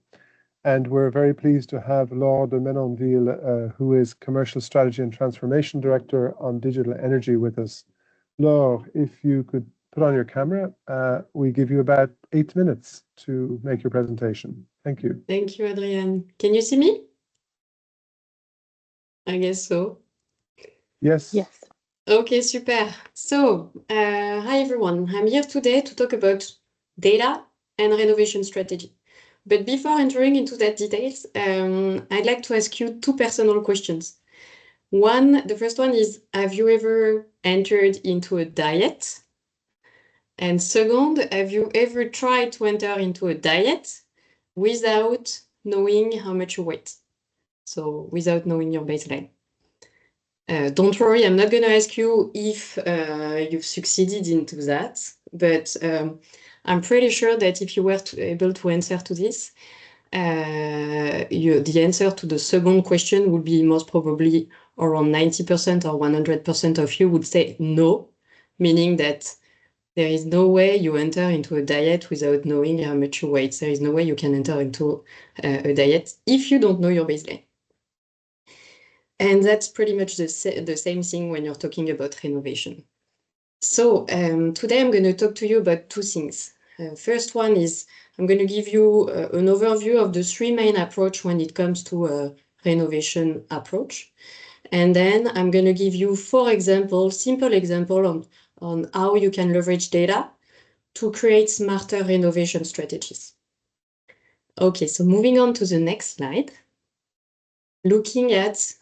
Speaker 1: And we're very pleased to have Laure de Menonville, who is Commercial Strategy and Transformation Director on Digital Energy with us. Laure, if you could put on your camera, we give you about 8 minutes to make your presentation. Thank you.
Speaker 5: Thank you, Adrian. Can you see me? I guess so.
Speaker 1: Yes.
Speaker 6: Yes.
Speaker 5: Okay, super. So, hi everyone. I'm here today to talk about data and renovation strategy. But before entering into that details, I'd like to ask you 2 personal questions. The first one is, have you ever entered into a diet? And second, have you ever tried to enter into a diet without knowing how much you weigh? So without knowing your baseline. Don't worry, I'm not going to ask you if you've succeeded into that, but I'm pretty sure that if you were able to answer to this, the answer to the second question would be most probably around 90% or 100% of you would say no, meaning that there is no way you enter into a diet without knowing how much you weigh. There is no way you can enter into a diet if you don't know your baseline. And that's pretty much the same thing when you're talking about renovation. So today I'm going to talk to you about 2 things. First one is I'm going to give you an overview of the 3 main approaches when it comes to a renovation approach. And then I'm going to give you 4 examples, simple examples on how you can leverage data to create smarter renovation strategies. Okay, so moving on to the next slide. Looking at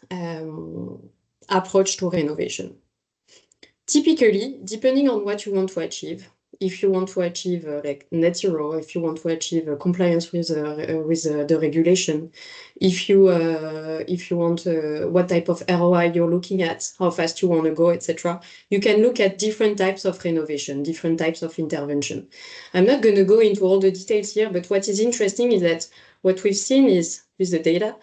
Speaker 5: approach to renovation. Typically, depending on what you want to achieve, if you want to achieve like net zero, if you want to achieve compliance with the regulation, if you want what type of ROI you're looking at, how fast you want to go, etc., you can look at different types of renovation, different types of intervention. I'm not going to go into all the details here, but what is interesting is that what we've seen is with the data.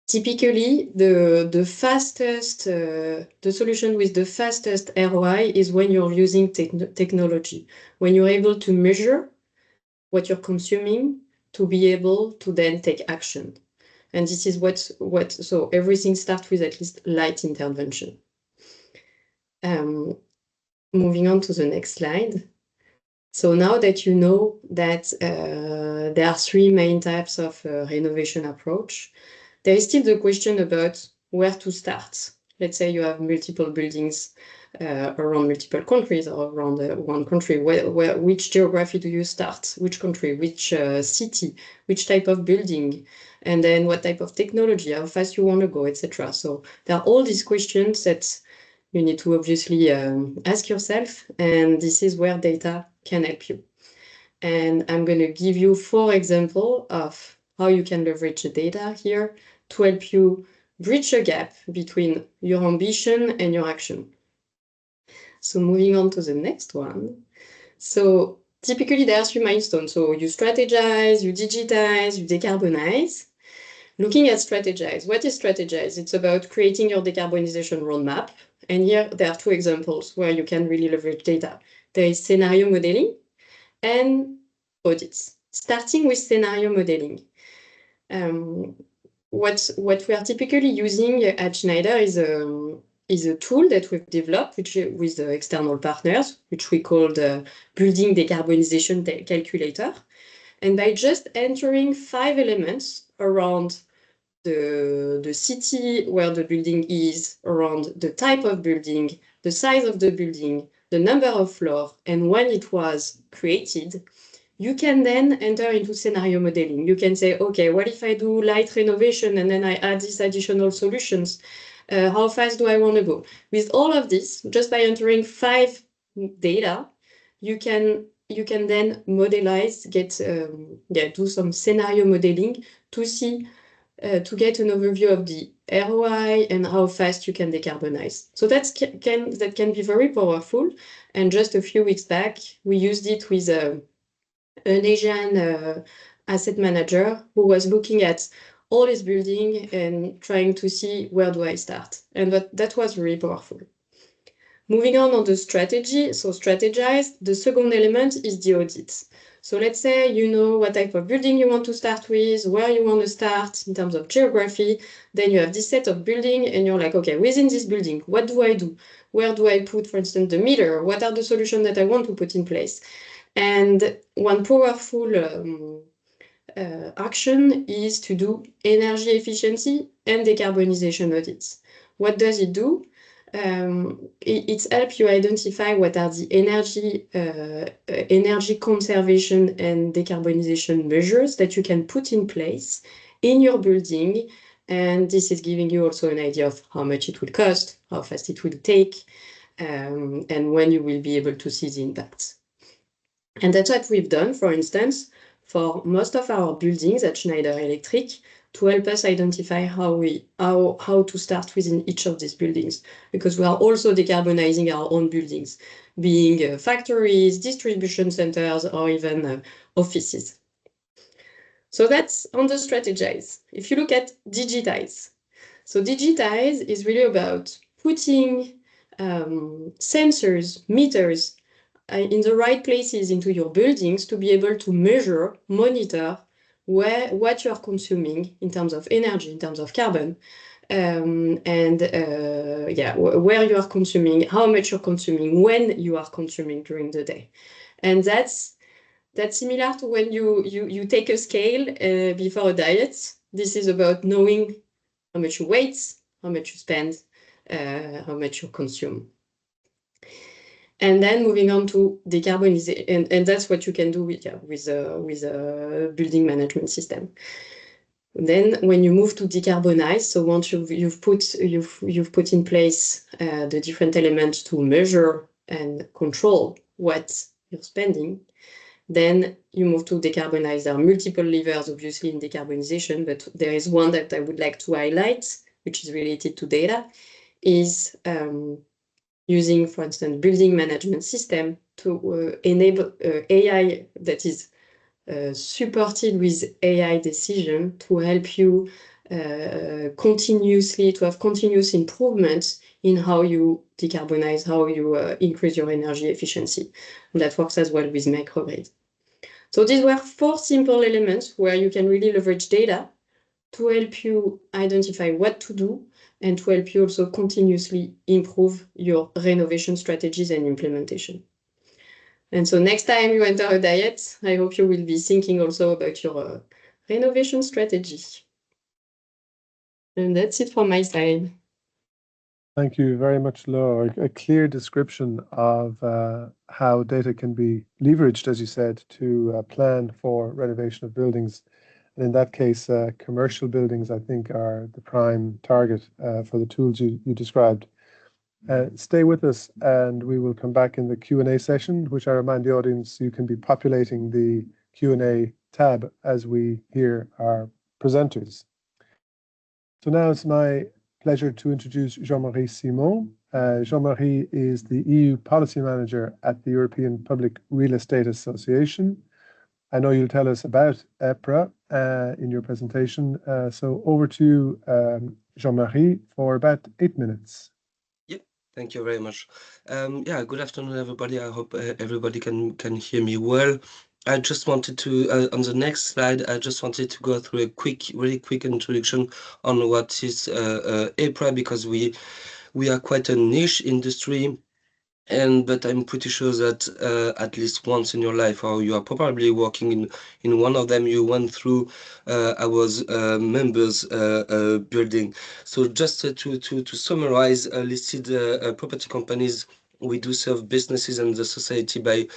Speaker 5: Typically, the fastest, the solution with the fastest ROI is when you're using technology, when you're able to measure what you're consuming to be able to then take action. And this is so everything starts with at least light intervention. Moving on to the next slide. So now that you know that there are 3 main types of renovation approach, there is still the question about where to start. Let's say you have multiple buildings around multiple countries or around one country. Which geography do you start? Which country? Which city? Which type of building? And then what type of technology? How fast you want to go, etc. So there are all these questions that you need to obviously ask yourself, and this is where data can help you. And I'm going to give you 4 examples of how you can leverage the data here to help you bridge a gap between your ambition and your action. So moving on to the next one. So typically there are 3 milestones. So you strategize, you digitize, you decarbonize. Looking at strategize, what is strategize? It's about creating your decarbonization roadmap. And here there are 2 examples where you can really leverage data. There is scenario modeling and audits. Starting with scenario modeling. What we are typically using at Schneider is a tool that we've developed with the external partners, which we call the Building Decarbonization Calculator. And by just entering 5 elements around the city where the building is, around the type of building, the size of the building, the number of floors, and when it was created, you can then enter into scenario modeling. You can say, okay, what if I do light renovation and then I add these additional solutions? How fast do I want to go? With all of this, just by entering 5 data, you can then modelize, do some scenario modeling to see, to get an overview of the ROI and how fast you can decarbonize. So that can be very powerful. And just a few weeks back, we used it with an Asian asset manager who was looking at all his building and trying to see where do I start. And that was really powerful. Moving on the strategy, so strategize. The second element is the audit. So let's say you know what type of building you want to start with, where you want to start in terms of geography. Then you have this set of building and you're like, okay, within this building, what do I do? Where do I put, for instance, the meter? What are the solutions that I want to put in place? And one powerful action is to do energy efficiency and decarbonization audits. What does it do? It helps you identify what are the energy conservation and decarbonization measures that you can put in place in your building. And this is giving you also an idea of how much it will cost, how fast it will take, and when you will be able to see the impacts. And that's what we've done, for instance, for most of our buildings at Schneider Electric, to help us identify how to start within each of these buildings, because we are also decarbonizing our own buildings, being factories, distribution centers, or even offices. So that's on the strategize. If you look at digitize, so digitize is really about putting sensors, meters in the right places into your buildings to be able to measure, monitor what you are consuming in terms of energy, in terms of carbon, where you are consuming, how much you're consuming, when you are consuming during the day. And that's similar to when you take a scale before a diet. This is about knowing how much you weigh, how much you spend, how much you consume. And then moving on to decarbonization, and that's what you can do with a building management system. Then, when you move to decarbonize, so once you've put in place the different elements to measure and control what you're spending, then you move to decarbonize. There are multiple levers, obviously, in decarbonization, but there is one that I would like to highlight, which is related to data, is using, for instance, building management system to enable AI that is supported with AI decision to help you have continuous improvements in how you decarbonize, how you increase your energy efficiency. And that works as well with microgrid. So these were 4 simple elements where you can really leverage data to help you identify what to do and to help you also continuously improve your renovation strategies and implementation. And so next time you enter a diet, I hope you will be thinking also about your renovation strategy. And that's it from my side.
Speaker 1: Thank you very much, Laura. A clear description of how data can be leveraged, as you said, to plan for renovation of buildings. And in that case, commercial buildings, I think, are the prime target for the tools you described. Stay with us and we will come back in the Q&A session, which I remind the audience you can be populating the Q&A tab as we hear our presenters. So now it's my pleasure to introduce Jean-Marie Simon. Jean-Marie is the EU Policy Manager at the European Public Real Estate Association. I know you'll tell us about EPRA in your presentation. So over to you, Jean-Marie, for about 8 minutes.
Speaker 6: Thank you very much. Good afternoon, everybody. I hope everybody can hear me well. I just wanted to, on the next slide, I just wanted to go through a really quick introduction on what is EPRA, because we are quite a niche industry. But I'm pretty sure that at least once in your life, or you are probably working in one of them, you went through our members building. So just to summarize, listed property companies we do serve businesses and the society by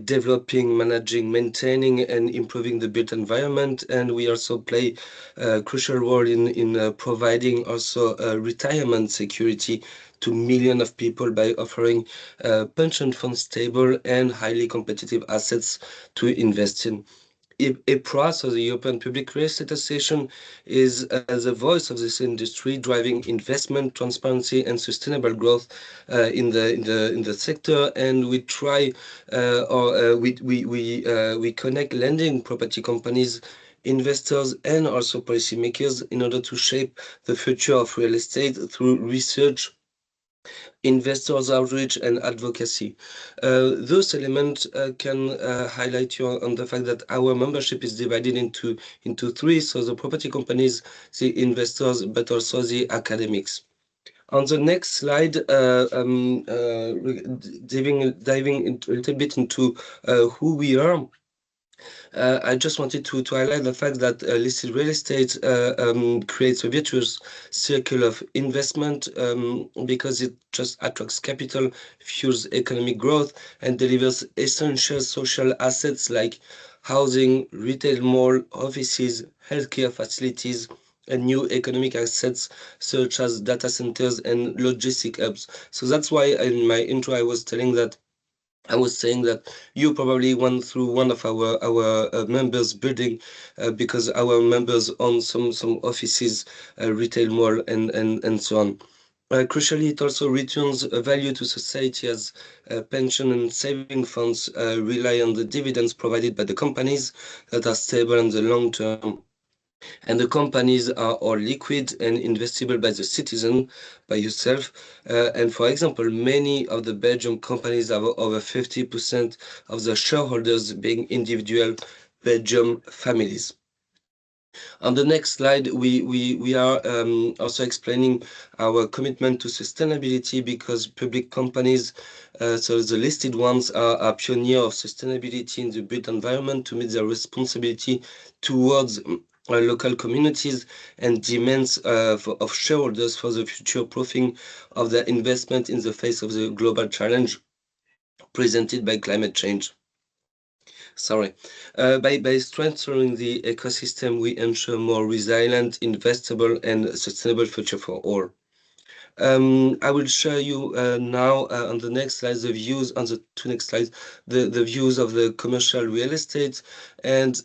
Speaker 6: developing, managing, maintaining, and improving the built environment. And we also play a crucial role in providing also retirement security to millions of people by offering pension fund stable and highly competitive assets to invest in. EPRA, so the European Public Real Estate Association, is the voice of this industry, driving investment, transparency, and sustainable growth in the sector. And we try, we connect lending property companies, investors, and also policymakers in order to shape the future of real estate through research, investors outreach, and advocacy. Those elements can highlight you on the fact that our membership is divided into three, so the property companies, the investors, but also the academics. On the next slide, diving into, a little bit into who we are. I just wanted to highlight the fact that listed real estate creates a virtuous circle of investment because it just attracts capital, fuels economic growth, and delivers essential social assets like housing, retail mall, offices, healthcare facilities, and new economic assets such as data centers and logistic hubs. So that's why in my intro I was saying that you probably went through one of our members' building because our members own some offices, retail mall, and so on. Crucially, it also returns value to society as pension and saving funds rely on the dividends provided by the companies that are stable in the long term. And the companies are all liquid and investable by the citizen, by yourself. And for example, many of the Belgian companies have over 50% of the shareholders being individual Belgian families. On the next slide, we are also explaining our commitment to sustainability because public companies, so the listed ones, are pioneers of sustainability in the built environment to meet their responsibility towards local communities and demands of shareholders for the future proofing of their investment in the face of the global challenge presented by climate change. By strengthening the ecosystem, we ensure more resilient, investable, and sustainable future for all. I will show you now on the next slide the views on the two next slides, the views of the commercial real estate and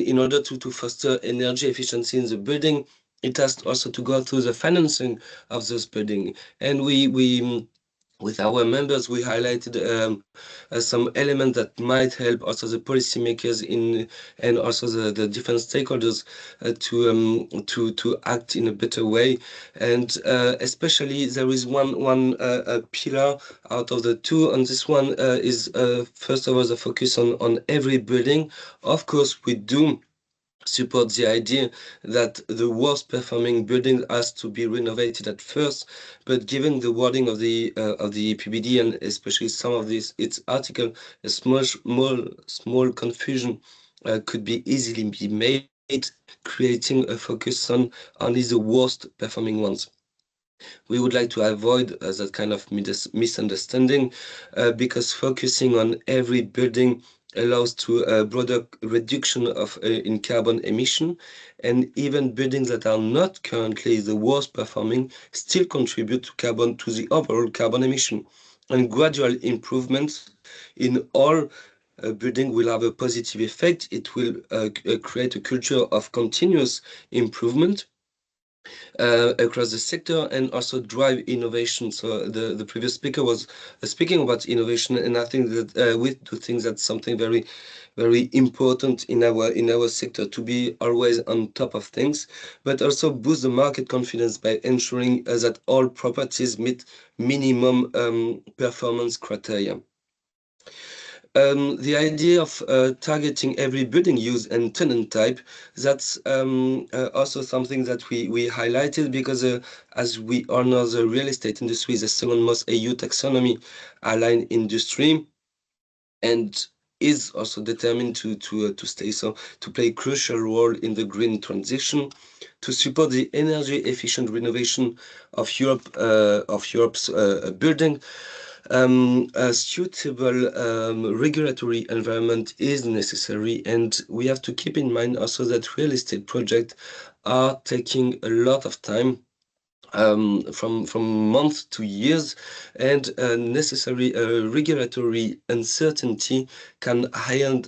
Speaker 6: in order to foster energy efficiency in the building, it has also to go through the financing of this building. And we with our members, we highlighted some elements that might help also the policymakers and also the different stakeholders to act in a better way. And especially there is one pillar out of the two, and this one is first of all the focus on every building. Of course, we do support the idea that the worst performing building has to be renovated at first, but given the wording of the EPBD and especially some of its article, a small confusion could be easily be made, creating a focus on only the worst performing ones. We would like to avoid that kind of misunderstanding because focusing on every building allows to a broader reduction of in carbon emission, and even buildings that are not currently the worst performing still contribute to the overall carbon emission. And gradual improvements in all building will have a positive effect. It will create a culture of continuous improvement across the sector and also drive innovation. So the previous speaker was speaking about innovation, and I think that we do think that's something very, very important in our sector, to be always on top of things, but also boost the market confidence by ensuring that all properties meet minimum performance criteria. The idea of targeting every building use and tenant type, that's also something that we highlighted because as we all know, the real estate industry is the second most EU taxonomy aligned industry, and is also determined to stay so, to play a crucial role in the green transition, to support the energy efficient renovation of Europe's building. A suitable regulatory environment is necessary, and we have to keep in mind also that real estate projects are taking a lot of time, from months to years, and necessary regulatory uncertainty can heighten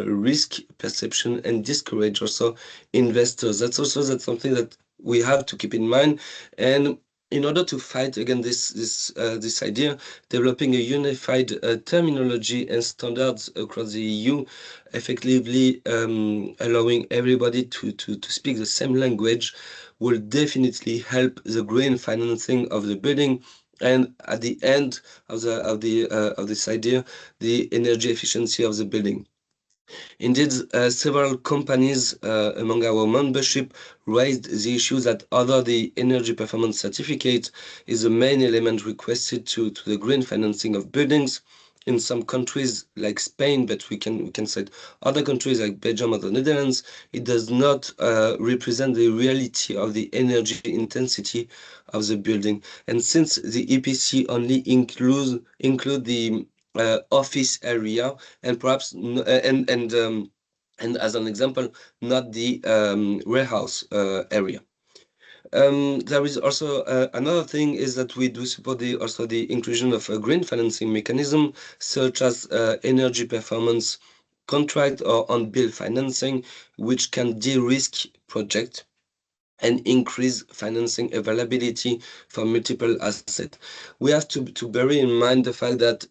Speaker 6: risk perception and discourage also investors. That's something that we have to keep in mind. And in order to fight against this idea, developing a unified terminology and standards across the EU, effectively allowing everybody to speak the same language, will definitely help the green financing of the building, and at the end of this idea, the energy efficiency of the building. Indeed, several companies among our membership raised the issue that although the energy performance certificate is the main element requested to the green financing of buildings, in some countries like Spain, but we can say other countries like Belgium or the Netherlands, it does not represent the reality of the energy intensity of the building. And since the EPC only include the office area, and perhaps and as an example, not the warehouse area. There is also another thing is that we do support also the inclusion of a green financing mechanism, such as energy performance contract or on-bill financing, which can de-risk project and increase financing availability for multiple assets. We have to bear in mind the fact that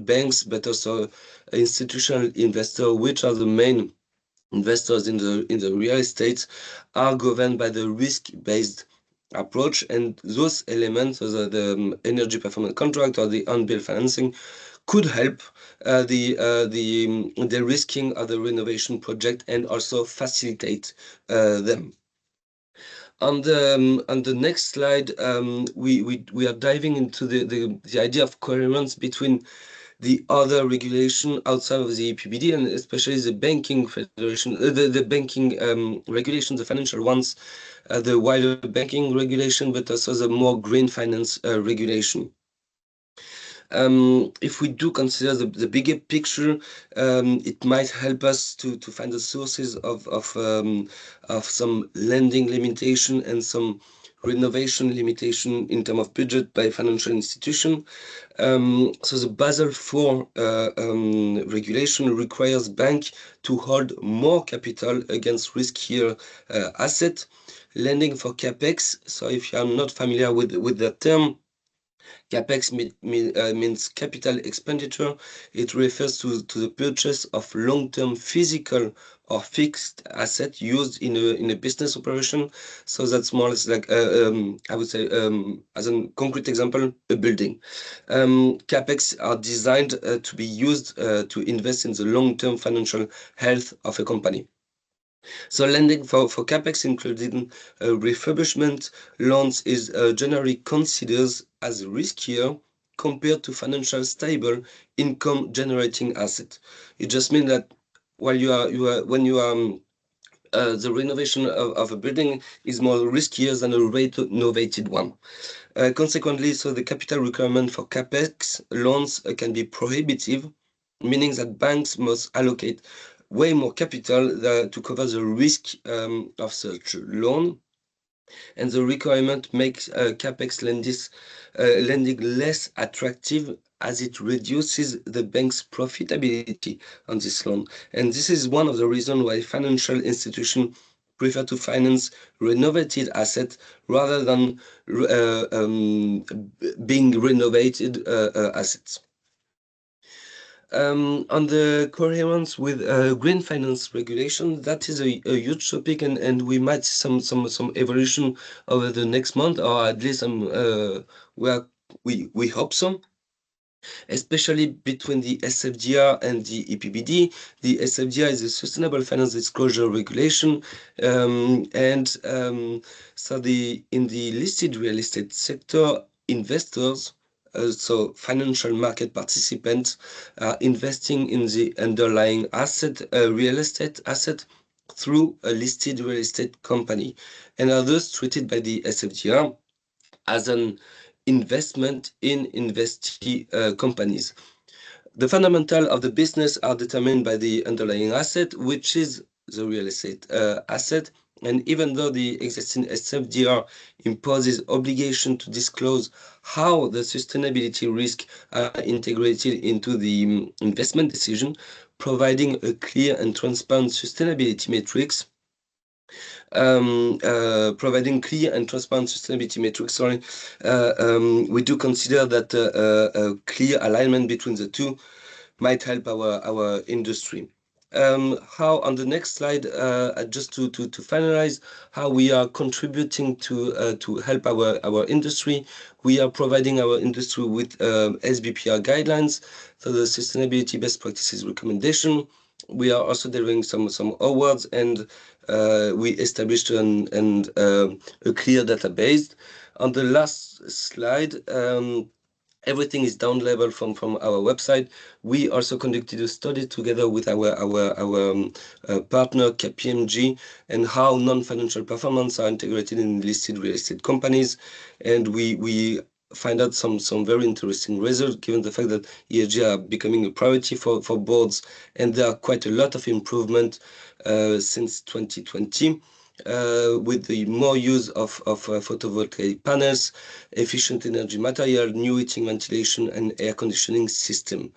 Speaker 6: banks, but also institutional investors, which are the main investors in the real estate, are governed by the risk-based approach, and those elements, so the energy performance contract or the on-bill financing, could help the risking of the renovation project and also facilitate them. On the next slide, we are diving into the idea of coherence between the other regulation outside of the EPBD, and especially the banking federation, the banking regulation, the financial ones, the wider banking regulation, but also the more green finance regulation. If we do consider the bigger picture, it might help us to find the sources of some lending limitation and some renovation limitation in terms of budget by financial institution. So the Basel IV regulation requires banks to hold more capital against riskier assets. Lending for capex. So if you are not familiar with that term, capex means capital expenditure. It refers to the purchase of long-term physical or fixed asset used in a business operation. So that's more or less like I would say, as a concrete example, a building. Capex are designed to be used to invest in the long-term financial health of a company. So lending for capex, including refurbishment loans, is generally considered as riskier compared to financial stable income generating asset. It just means that while when you are the renovation of a building is more riskier than a renovated one. Consequently, so the capital requirement for capex loans can be prohibitive, meaning that banks must allocate way more capital to cover the risk of such loan, and the requirement makes capex lending less attractive, as it reduces the bank's profitability on this loan. And this is one of the reasons why financial institutions prefer to finance renovated assets rather than being renovated assets. On the coherence with green finance regulation, that is a huge topic, and we might see some evolution over the next month, or at least we hope so. Especially between the SFDR and the EPBD. The SFDR is a Sustainable Finance Disclosure Regulation, so in the listed real estate sector, investors so financial market participants are investing in the underlying asset, real estate asset, through a listed real estate company, and are thus treated by the SFDR as an investment in investee companies. The fundamentals of the business are determined by the underlying asset, which is the real estate asset. And even though the existing SFDR imposes obligation to disclose how the sustainability risk are integrated into the investment decision, providing a clear and transparent sustainability matrix, we do consider that a clear alignment between the two might help our industry. How on the next slide, just to finalize how we are contributing to help our industry, we are providing our industry with SBPR guidelines, so the sustainability best practices recommendation. We are also delivering some awards, and we established a clear database. On the last slide, everything is down level from our website. We also conducted a study together with our partner KPMG, and how non-financial performance are integrated in listed real estate companies, and we find out some very interesting results, given the fact that ESG are becoming a priority for boards, and there are quite a lot of improvement since 2020. With the more use of photovoltaic panels, efficient energy material, new heating, ventilation, and air conditioning system,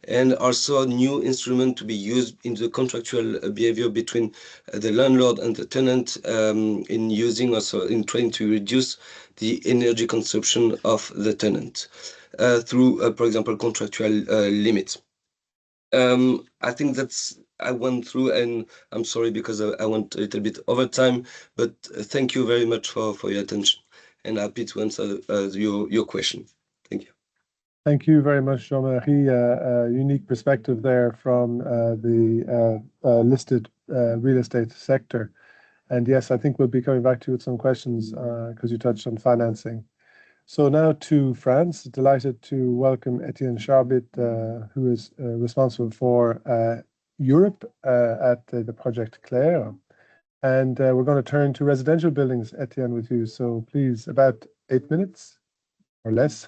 Speaker 6: and also new instrument to be used in the contractual behavior between the landlord and the tenant, in using also in trying to reduce the energy consumption of the tenant through, for example, contractual limits. I think that's I went through, and I'm sorry because I went a little bit over time, but thank you very much for your attention, and happy to answer your question. Thank you.
Speaker 1: Thank you very much, Jean-Marie. A unique perspective there from the listed real estate sector. And yes, I think we'll be coming back to you with some questions because you touched on financing. So now to France, delighted to welcome Etienne Charbit, who is responsible for Europe at the Project Claire. And we're going to turn to residential buildings, Etienne, with you. So please, about 8 minutes or less.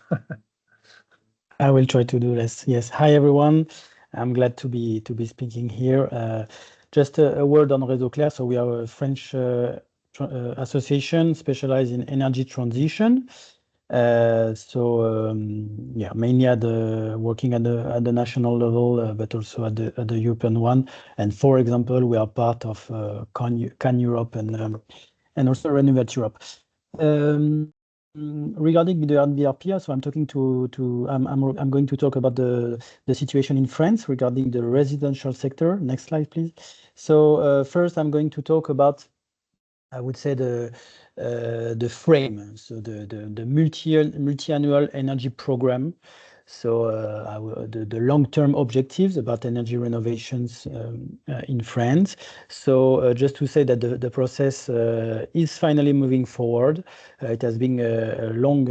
Speaker 7: I will try to do less. Yes. Hi, everyone. I'm glad to be speaking here. Just a word on Réseau Clair. So we are a French association specialized in energy transition. Yeah, mainly working at the national level, but also at the European one. And for example, we are part of Can Europe and also Renovate Europe. Regarding the NBRP, so I'm going to talk about the situation in France regarding the residential sector. Next slide, please. So first, I'm going to talk about, I would say, the frame, so the multi-annual energy program. So the long-term objectives about energy renovations in France. So just to say that the process is finally moving forward. It has been a long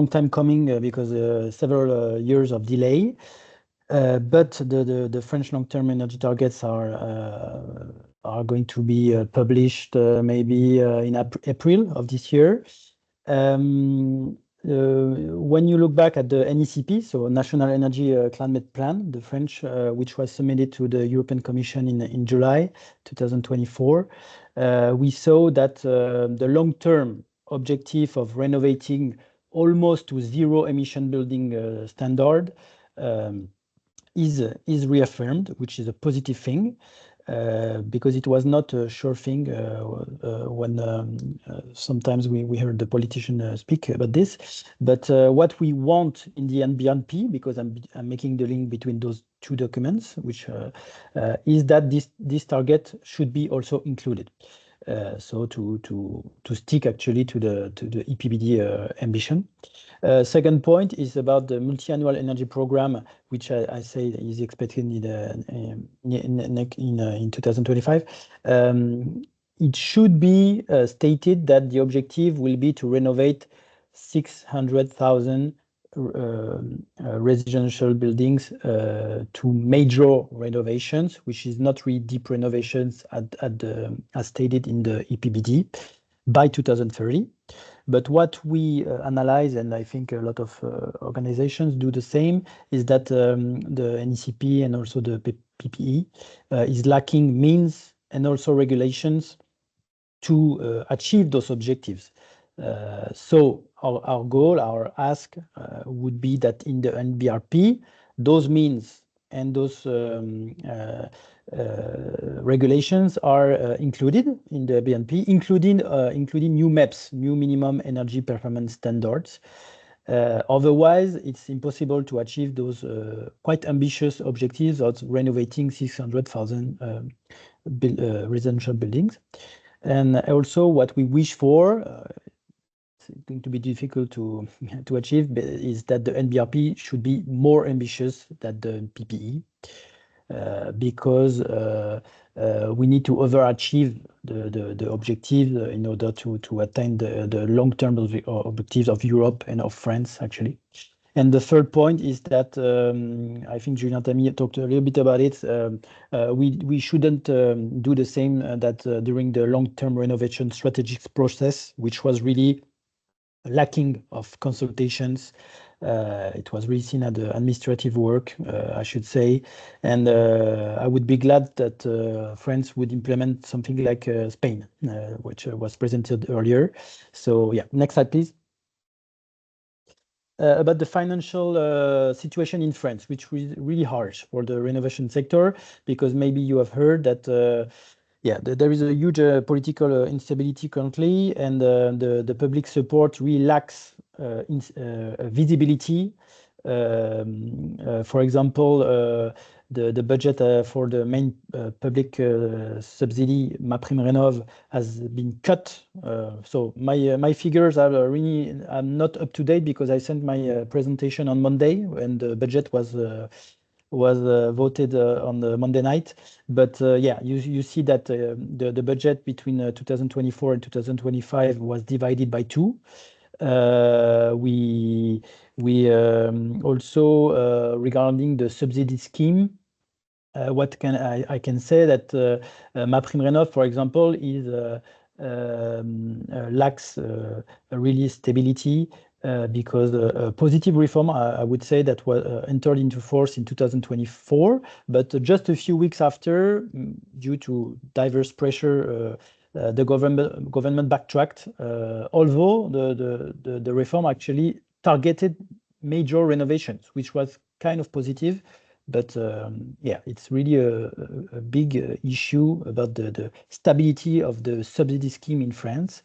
Speaker 7: time coming because several years of delay. But the French long-term energy targets are going to be published maybe in April of this year. When you look back at the NECP, so National Energy Climate Plan, the French, which was submitted to the European Commission in July 2024, we saw that the long-term objective of renovating almost to zero emission building standard is reaffirmed, which is a positive thing. Because it was not a sure thing when sometimes we heard the politician speak about this. But what we want in the NBRP, because I'm making the link between those two documents, which is that this target should be also included. So to stick actually to the EPBD ambition. Second point is about the multi-annual energy program, which I say is expected in 2025. It should be stated that the objective will be to renovate 600,000 residential buildings to major renovations, which is not really deep renovations as stated in the EPBD by 2030. But what we analyze, and I think a lot of organizations do the same, is that the NECP and also the PPE is lacking means and also regulations to achieve those objectives. So our goal, our ask would be that in the NBRP, those means and those regulations are included in the BNP, including new MEPs, new minimum energy performance standards. Otherwise, it's impossible to achieve those quite ambitious objectives of renovating 600,000 residential buildings. And also what we wish for, it's going to be difficult to achieve, is that the NBRP should be more ambitious than the PPE, because we need to overachieve the objectives in order to attain the long-term objectives of Europe and of France, actually. And the third point is that I think Julien Tami talked a little bit about it. We shouldn't do the same that during the long-term renovation strategic process, which was really lacking of consultations. It was really seen as the administrative work, I should say. And I would be glad that France would implement something like Spain, which was presented earlier. So yeah, next slide, please. About the financial situation in France, which was really harsh for the renovation sector, because maybe you have heard that there is a huge political instability currently, and the public support really lacks visibility. For example, the budget for the main public subsidy, MaPrimeRénov', has been cut. So my figures are really not up to date because I sent my presentation on Monday and the budget was voted on the Monday night. But you see that the budget between 2024 and 2025 was divided by 2. We also regarding the subsidy scheme, what I can say that MaPrimeRénov', for example, is lacks really stability because a positive reform, I would say, that was entered into force in 2024, but just a few weeks after, due to diverse pressure, the government backtracked. Although the reform actually targeted major renovations, which was kind of positive. But it's really a big issue about the stability of the subsidy scheme in France,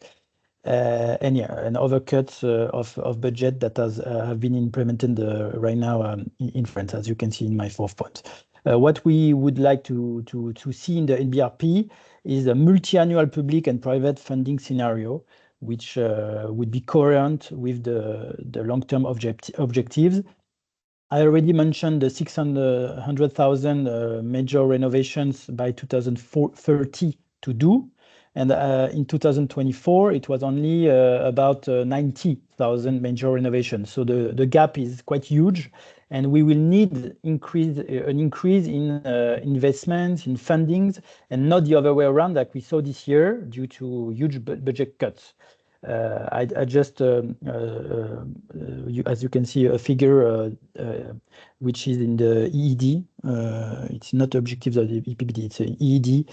Speaker 7: and other cuts of budget that have been implemented right now in France, as you can see in my 4th point. What we would like to see in the NBRP is a multi-annual public and private funding scenario, which would be coherent with the long-term objectives. I already mentioned the 600,000 major renovations by 2030 to do. And in 2024, it was only about 90,000 major renovations. So the gap is quite huge. And we will need an increase in investments, in fundings, and not the other way around like we saw this year due to huge budget cuts. I just, as you can see, a figure which is in the EED. It's not objectives of the EPBD, it's an EED,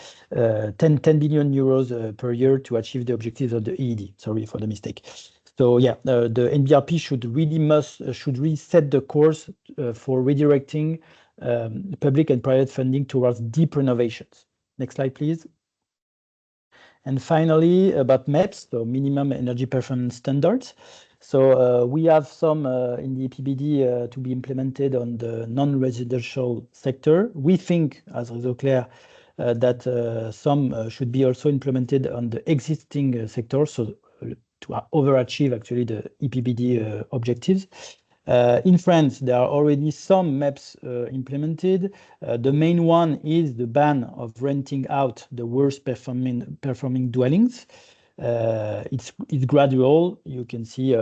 Speaker 7: 10 billion euros per year to achieve the objectives of the EED. Sorry for the mistake. So the NBRP should really set the course for redirecting public and private funding towards deep renovations. Next slide, please. And finally, about MEPs, so minimum energy performance standards. So we have some in the EPBD to be implemented on the non-residential sector. We think, as Réseau Clair, that some should be also implemented on the existing sector, so to overachieve actually the EPBD objectives. In France, there are already some MEPs implemented. The main one is the ban of renting out the worst performing dwellings. It's gradual. You can see,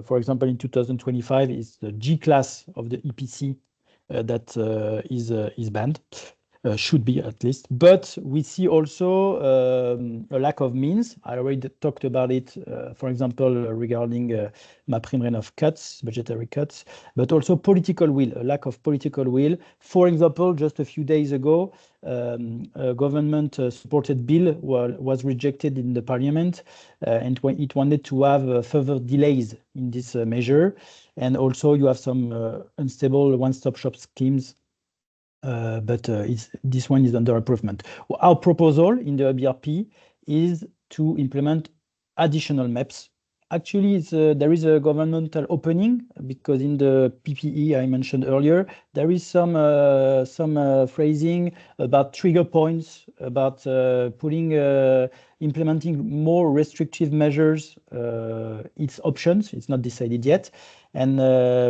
Speaker 7: for example, in 2025, it's the G class of the EPC that is banned. Should be at least, but we see also a lack of means. I already talked about it, for example, regarding MaPrimeRénov cuts, budgetary cuts, but also political will, a lack of political will. For example, just a few days ago, a government-supported bill was rejected in the parliament, and it wanted to have further delays in this measure. And also you have some unstable one-stop shop schemes, but this one is under improvement. Our proposal in the EBRP is to implement additional maps. Actually, there is a governmental opening, because in the PPE I mentioned earlier, there is some phrasing about trigger points, about implementing more restrictive measures. It's options, it's not decided yet. And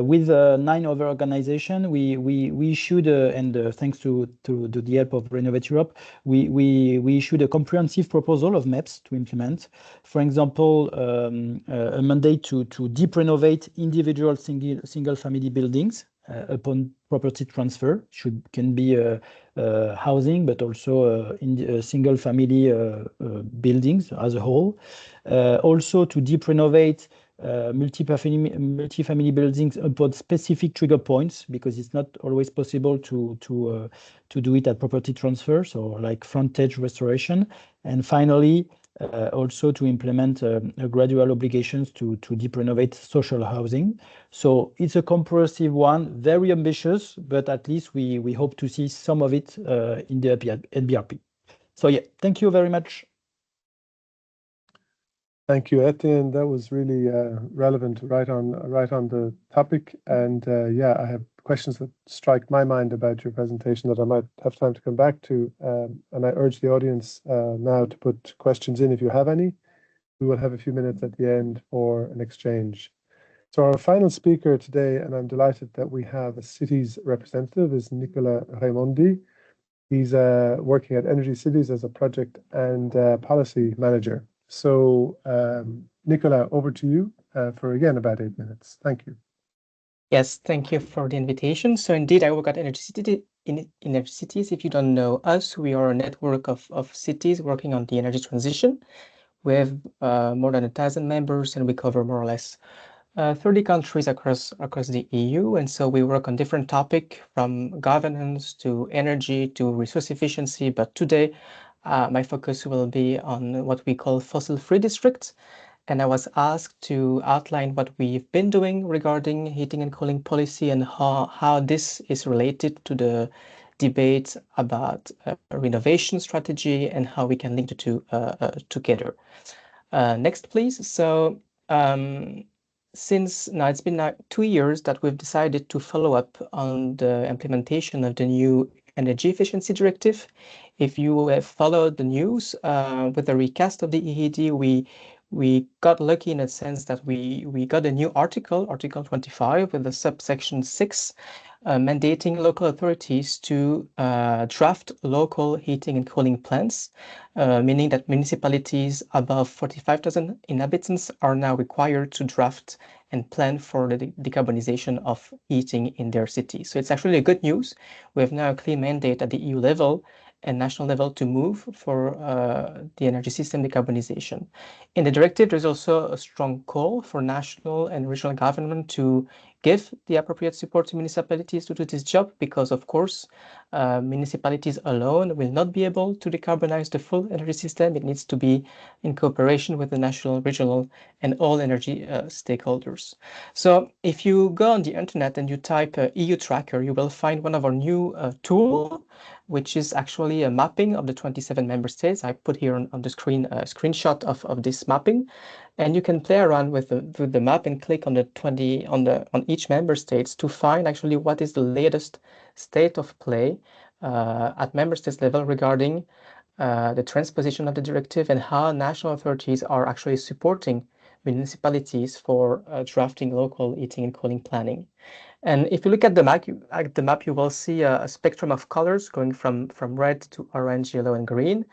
Speaker 7: with 9 other organizations, we issued, and thanks to the help of Renovate Europe, we issued a comprehensive proposal of maps to implement. For example, a mandate to deep renovate individual single family buildings upon property transfer. Can be housing, but also in single family buildings as a whole. Also to deep renovate multi-family buildings upon specific trigger points, because it's not always possible to do it at property transfer, so like frontage restoration. And finally, also to implement gradual obligations to deep renovate social housing. So it's a comprehensive one, very ambitious, but at least we hope to see some of it in the NBRP. So yeah, thank you very much.
Speaker 1: Thank you, Etienne. That was really relevant, right on the topic. And yeah, I have questions that strike my mind about your presentation that I might have time to come back to. And I urge the audience now to put questions in if you have any. We will have a few minutes at the end for an exchange. So our final speaker today, and I'm delighted that we have a cities representative, is Nicola Raimondi. He's working at Energy Cities as a project and policy manager. So, Nicola, over to you for again about 8 minutes. Thank you.
Speaker 8: Yes, thank you for the invitation. So indeed, I work at Energy Cities. If you don't know us, we are a network of cities working on the energy transition. We have more than 1,000 members, and we cover more or less 30 countries across the EU. And so we work on different topics, from governance to energy to resource efficiency. But today, my focus will be on what we call fossil-free districts. And I was asked to outline what we've been doing regarding heating and cooling policy, and how this is related to the debate about renovation strategy, and how we can link the two together. Next, please. So since now it's been 2 years that we've decided to follow up on the implementation of the new Energy Efficiency Directive. If you have followed the news, with the recast of the EED, we got lucky in a sense that we got a new article 25, with the subsection 6, mandating local authorities to draft local heating and cooling plans, meaning that municipalities above 45,000 inhabitants are now required to draft and plan for the decarbonization of heating in their city. So it's actually a good news. We have now a clear mandate at the EU level and national level to move for the energy system decarbonization. In the directive, there's also a strong call for national and regional government to give the appropriate support to municipalities to do this job, because of course, municipalities alone will not be able to decarbonize the full energy system. It needs to be in cooperation with the national, regional, and all energy stakeholders. So if you go on the internet and you type EU tracker, you will find one of our new tools, which is actually a mapping of the 27 member states. I put here on the screen a screenshot of this mapping, and you can play around with the map and click on on each member states to find actually what is the latest state of play at member states level regarding the transposition of the directive, and how national authorities are actually supporting municipalities for drafting local heating and cooling planning. And if you look at the map, you will see a spectrum of colors going from red to orange, yellow, and green.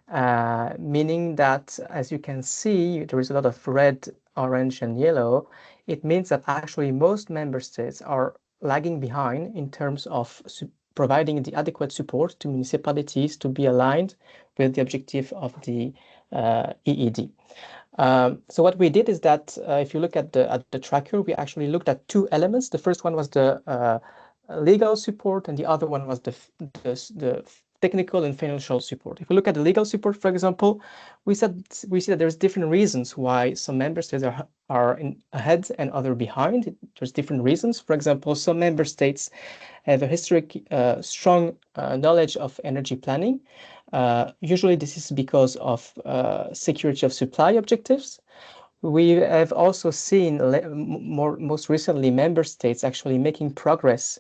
Speaker 8: meaning that, as you can see, there is a lot of red, orange, and yellow. It means that actually most member states are lagging behind in terms of providing the adequate support to municipalities to be aligned with the objective of the EED. So what we did is that if you look at the tracker, we actually looked at two elements. The first one was the legal support, and the other one was the technical and financial support. If we look at the legal support, for example, we see that there's different reasons why some member states are ahead and other behind. There's different reasons. For example, some member states have a historic strong knowledge of energy planning. Usually this is because of security of supply objectives. We have also seen most recently member states actually making progress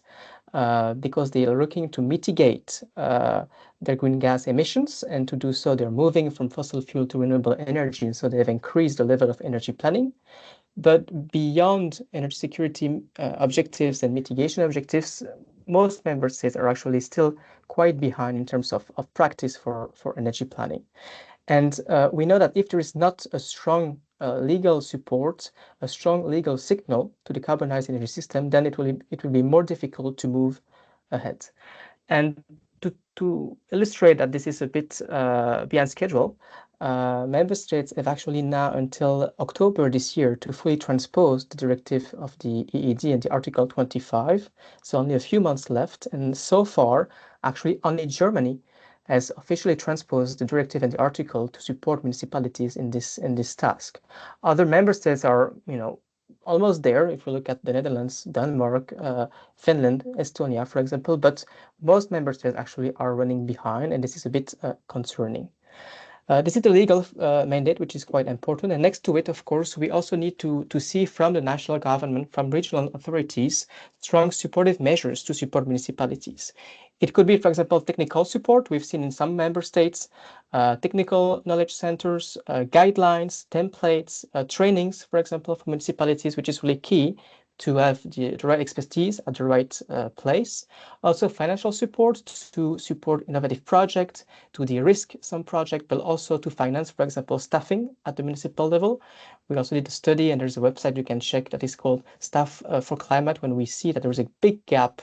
Speaker 8: because they are looking to mitigate their green gas emissions, and to do so they're moving from fossil fuel to renewable energy, and so they have increased the level of energy planning. But beyond energy security objectives and mitigation objectives, most member states are actually still quite behind in terms of practice for energy planning. And we know that if there is not a strong legal support, a strong legal signal to decarbonize the energy system, then it will be more difficult to move ahead. And to illustrate that this is a bit behind schedule, member states have actually now until October this year to fully transpose the directive of the EED and the Article 25. So only a few months left. And so far, actually only Germany has officially transposed the directive and the article to support municipalities in this task. Other member states are, almost there. If we look at the Netherlands, Denmark, Finland, Estonia, for example, but most member states actually are running behind, and this is a bit concerning. This is the legal mandate, which is quite important. And next to it, of course, we also need to see from the national government, from regional authorities, strong supportive measures to support municipalities. It could be, for example, technical support. We've seen in some member states, technical knowledge centers, guidelines, templates, trainings, for example, for municipalities, which is really key to have the right expertise at the right place. Also financial support to support innovative projects, to de-risk some project, but also to finance, for example, staffing at the municipal level. We also did a study, and there's a website you can check that is called Staff for Climate, when we see that there's a big gap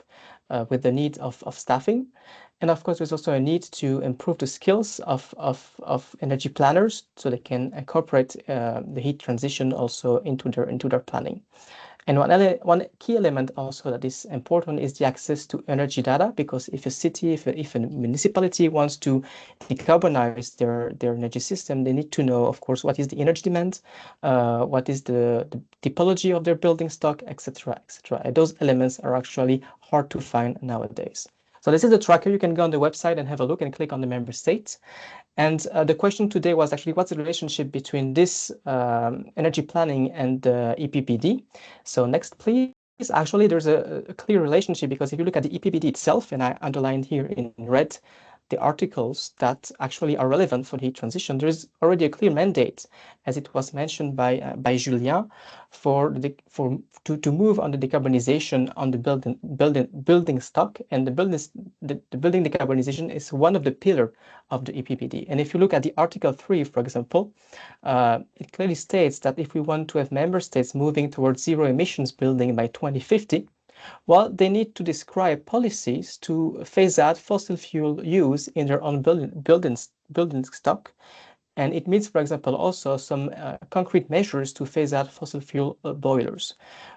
Speaker 8: with the need of staffing. And of course, there's also a need to improve the skills of energy planners so they can incorporate the heat transition also into their planning. And one key element also that is important is the access to energy data, because if a city, if a municipality wants to decarbonize their energy system, they need to know, of course, what is the energy demand, what is the typology of their building stock, etc., etc. And those elements are actually hard to find nowadays. So this is the tracker. You can go on the website and have a look and click on the member states. And the question today was actually, what's the relationship between this energy planning and the EPBD? So next, please. Actually, there's a clear relationship, because if you look at the EPBD itself, and I underlined here in red the articles that actually are relevant for the heat transition, there is already a clear mandate, as it was mentioned by Julien, to move on the decarbonization on the building stock, and the building decarbonization is one of the pillars of the EPBD. And if you look at the Article 3, for example, it clearly states that if we want to have member states moving towards zero emissions building by 2050, well, they need to describe policies to phase out fossil fuel use in their own building stock. And it means, for example, also some concrete measures to phase out fossil fuel boilers.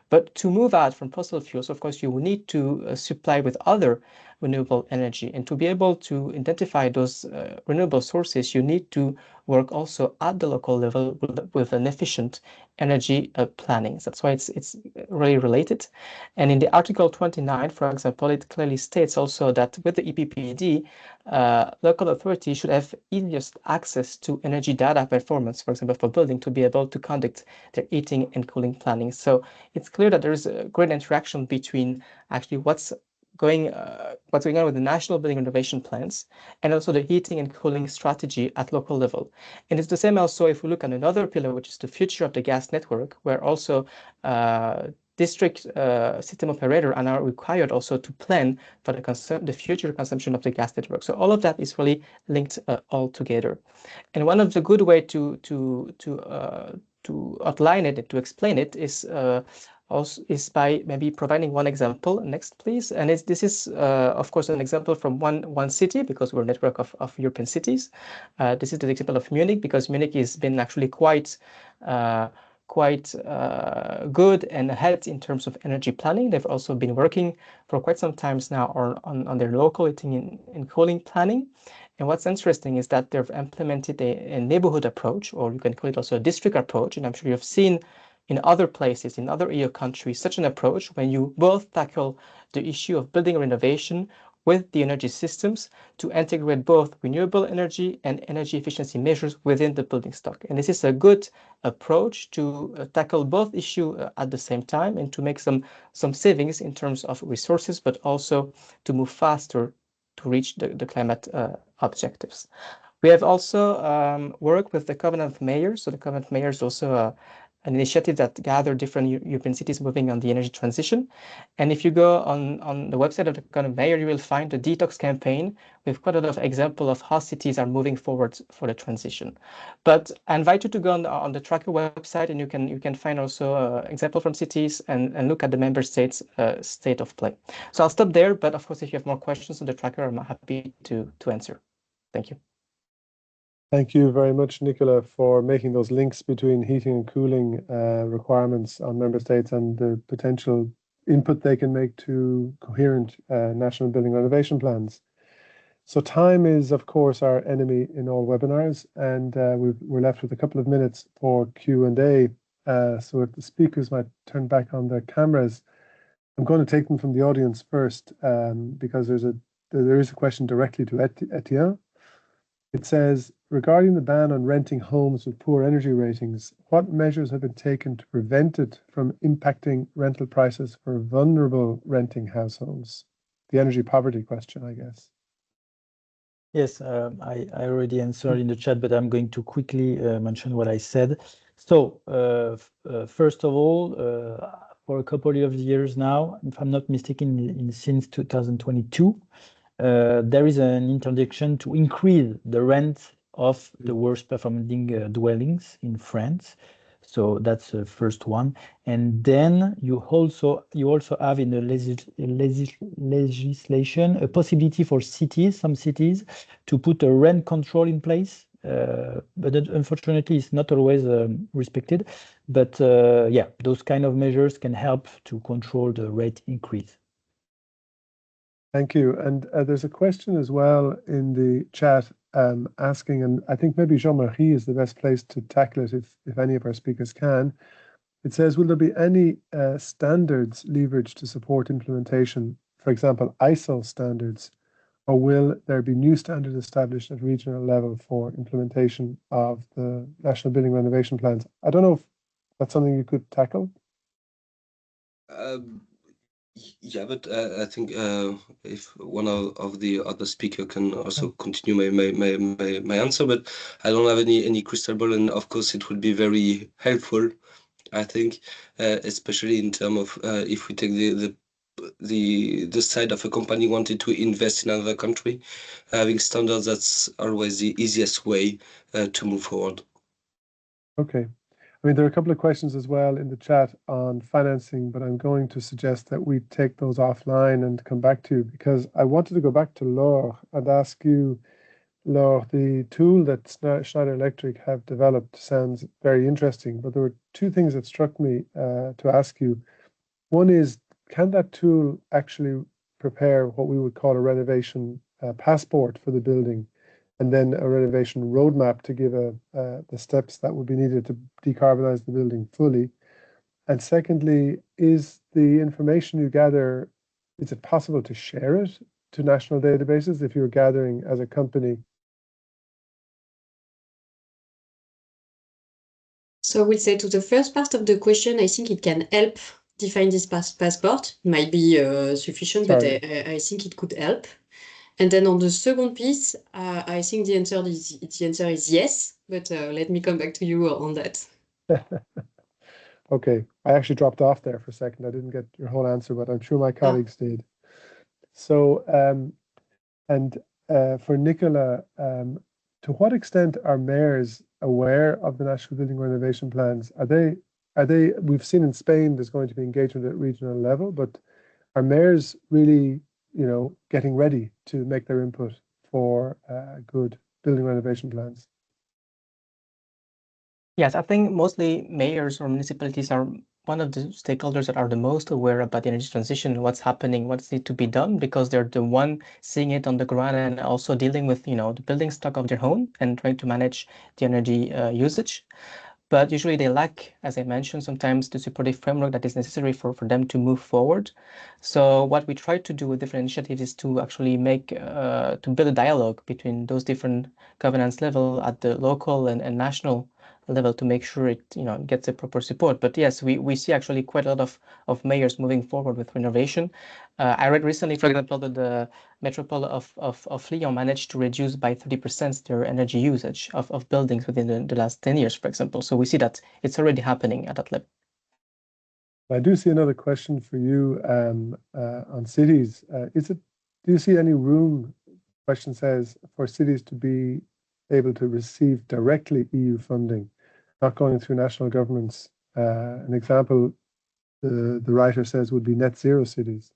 Speaker 8: But to move out from fossil fuels, of course, you will need to supply with other renewable energy. And to be able to identify those renewable sources, you need to work also at the local level with an efficient energy planning. That's why it's really related. And in the Article 29, for example, it clearly states also that with the EPBD, local authorities should have easiest access to energy data performance, for example, for building, to be able to conduct their heating and cooling planning. So it's clear that there is a great interaction between actually what's going on with the National Building Renovation Plans and also the heating and cooling strategy at local level. And it's the same also if we look at another pillar, which is the future of the gas network, where also district system operator are now required also to plan for the future consumption of the gas network. So all of that is really linked all together. And one of the good way to outline it, to explain it, is by maybe providing one example. Next, please. And this is, of course, an example from one city, because we're a network of European cities. This is the example of Munich, because Munich has been actually quite good and ahead in terms of energy planning. They've also been working for quite some times now on their local heating and cooling planning. And what's interesting is that they've implemented a neighborhood approach, or you can call it also a district approach. And I'm sure you've seen in other places, in other EU countries, such an approach when you both tackle the issue of building renovation with the energy systems to integrate both renewable energy and energy efficiency measures within the building stock. And this is a good approach to tackle both issues at the same time, and to make some savings in terms of resources, but also to move faster to reach the climate objectives. We have also worked with the Covenant of Mayors. So the Covenant of Mayors is also an initiative that gathered different European cities moving on the energy transition. And if you go on the website of the Covenant of Mayors, you will find the detox campaign with quite a lot of examples of how cities are moving forward for the transition. But I invite you to go on the tracker website, and you can find also example from cities and look at the member states' state of play. So I'll stop there, but of course, if you have more questions on the tracker, I'm happy to answer. Thank you.
Speaker 1: Thank you very much, Nicola, for making those links between heating and cooling requirements on member states and the potential input they can make to coherent national building renovation plans. So time is, of course, our enemy in all webinars, and we're left with a couple of minutes for Q&A. So if the speakers might turn back on their cameras, I'm going to take them from the audience first, because there is a question directly to Etienne. It says, regarding the ban on renting homes with poor energy ratings, what measures have been taken to prevent it from impacting rental prices for vulnerable renting households? The energy poverty question, I guess.
Speaker 7: Yes, I already answered in the chat, but I'm going to quickly mention what I said. So, first of all, for a couple of years now, if I'm not mistaken, since 2022, there is an interdiction to increase the rent of the worst performing dwellings in France. So that's the first one. And then you also have in the legislation a possibility for some cities to put a rent control in place. But unfortunately, it's not always respected. But yeah, those kind of measures can help to control the rate increase.
Speaker 1: Thank you. And there's a question as well in the chat asking, and I think maybe Jean-Marie is the best place to tackle it if any of our speakers can. It says, will there be any standards leveraged to support implementation, for example, ISO standards, or will there be new standards established at regional level for implementation of the National Building Renovation Plans? I don't know if that's something you could tackle.
Speaker 6: Yeah, but I think if one of the other speaker can also continue my answer, but I don't have any crystal ball, and of course it would be very helpful, I think, especially in terms of if we take the side of a company wanted to invest in another country, having standards, that's always the easiest way to move forward.
Speaker 1: Okay. I mean, there are a couple of questions as well in the chat on financing, but I'm going to suggest that we take those offline and come back to you, because I wanted to go back to Laure and ask you, Laure, the tool that Schneider Electric have developed sounds very interesting, but there were two things that struck me to ask you. One is, can that tool actually prepare what we would call a renovation passport for the building, and then a renovation roadmap to give the steps that would be needed to decarbonize the building fully? And secondly, is the information you gather, is it possible to share it to national databases if you're gathering as a company?
Speaker 5: So we'll say to the first part of the question, I think it can help define this passport. It might be sufficient, but I think it could help. And then on the second piece, I think the answer is yes, but let me come back to you on that.
Speaker 1: Okay, I actually dropped off there for a second. I didn't get your whole answer, but I'm sure my colleagues did. So, for Nicola, to what extent are mayors aware of the National Building Renovation Plans? We've seen in Spain there's going to be engagement at regional level, but are mayors really, getting ready to make their input for good building renovation plans?
Speaker 8: Yes, I think mostly mayors or municipalities are one of the stakeholders that are the most aware about the energy transition, what's happening, what's need to be done, because they're the one seeing it on the ground and also dealing with, the building stock of their home and trying to manage the energy usage. But usually they lack, as I mentioned, sometimes the supportive framework that is necessary for them to move forward. So what we try to do with different initiatives is to actually to build a dialogue between those different governance level at the local and national level to make sure it gets the proper support. But yes, we see actually quite a lot of mayors moving forward with renovation. I read recently, for example, that the metropole of Lyon managed to reduce by 30% their energy usage of buildings within the last 10 years, for example. So we see that it's already happening at that level.
Speaker 1: I do see another question for you on cities. Do you see any room, question says, for cities to be able to receive directly EU funding, not going through national governments? An example, the writer says, would be net zero cities.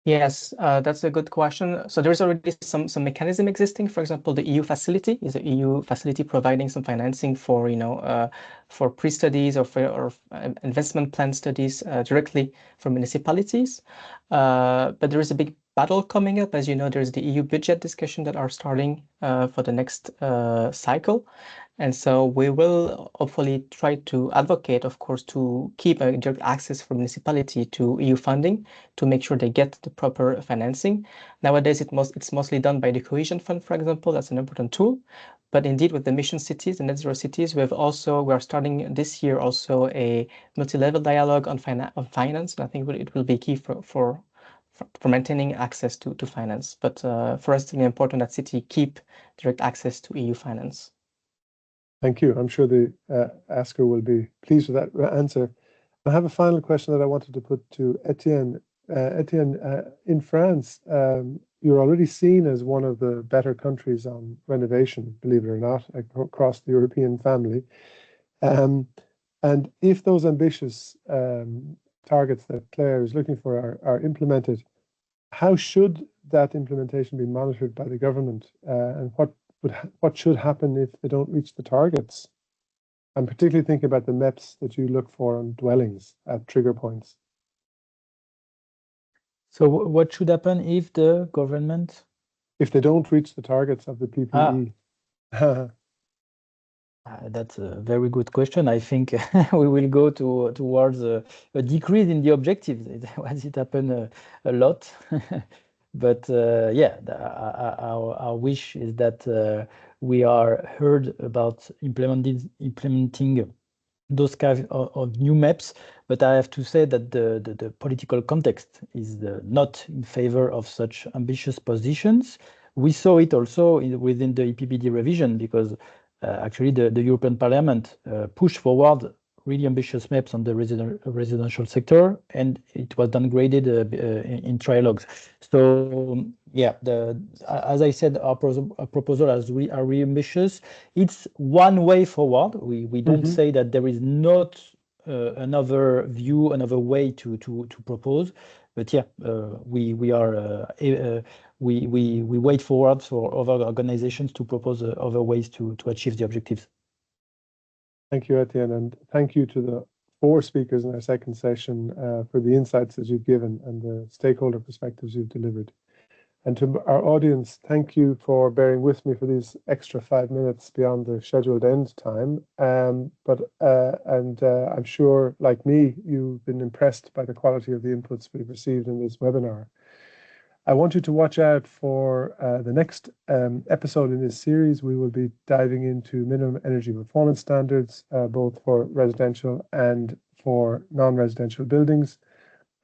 Speaker 8: Yes, that's a good question. So there's already some mechanism existing. For example, the EU facility is an EU facility providing some financing for for pre-studies or investment plan studies directly from municipalities. But there is a big battle coming up. As you know, there's the EU budget discussion that are starting for the next cycle. And so we will hopefully try to advocate, of course, to keep a direct access for municipality to EU funding to make sure they get the proper financing. Nowadays, it's mostly done by the Cohesion Fund, for example. That's an important tool. But indeed, with the mission cities and net zero cities, we are starting this year also a multi-level dialogue on finance. And I think it will be key for maintaining access to finance. But for us, it's important that city keep direct access to EU finance.
Speaker 1: Thank you. I'm sure the asker will be pleased with that answer. I have a final question that I wanted to put to Etienne. Etienne, in France, you're already seen as one of the better countries on renovation, believe it or not, across the European family. And if those ambitious targets that Claire is looking for are implemented, how should that implementation be monitored by the government? And what should happen if they don't reach the targets? I'm particularly thinking about the MEPs that you look for on dwellings at trigger points.
Speaker 7: So what should happen if the government?
Speaker 1: If they don't reach the targets of the PPE?
Speaker 7: That's a very good question. I think we will go towards a decrease in the objectives. It happened a lot. But yeah, our wish is that we are heard about implementing those kinds of new MEPs. But I have to say that the political context is not in favor of such ambitious positions. We saw it also within the EPBD revision, because actually the European Parliament pushed forward really ambitious MEPs on the residential sector, and it was downgraded in trilogues. So yeah, as I said, our proposal are really ambitious. It's one way forward. We don't say that there is not another view, another way to propose. But yeah, we wait forward for other organizations to propose other ways to achieve the objectives.
Speaker 1: Thank you, Etienne, and thank you to the 4 speakers in our second session for the insights that you've given and the stakeholder perspectives you've delivered. And to our audience, thank you for bearing with me for these extra 5 minutes beyond the scheduled end time. I'm sure, like me, you've been impressed by the quality of the inputs we've received in this webinar. I want you to watch out for the next episode in this series. We will be diving into minimum energy performance standards, both for residential and for non-residential buildings.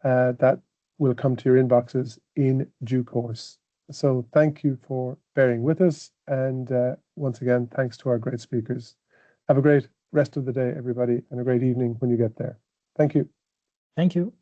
Speaker 1: That will come to your inboxes in due course. So thank you for bearing with us. And once again, thanks to our great speakers. Have a great rest of the day, everybody, and a great evening when you get there. Thank you.
Speaker 7: Thank you.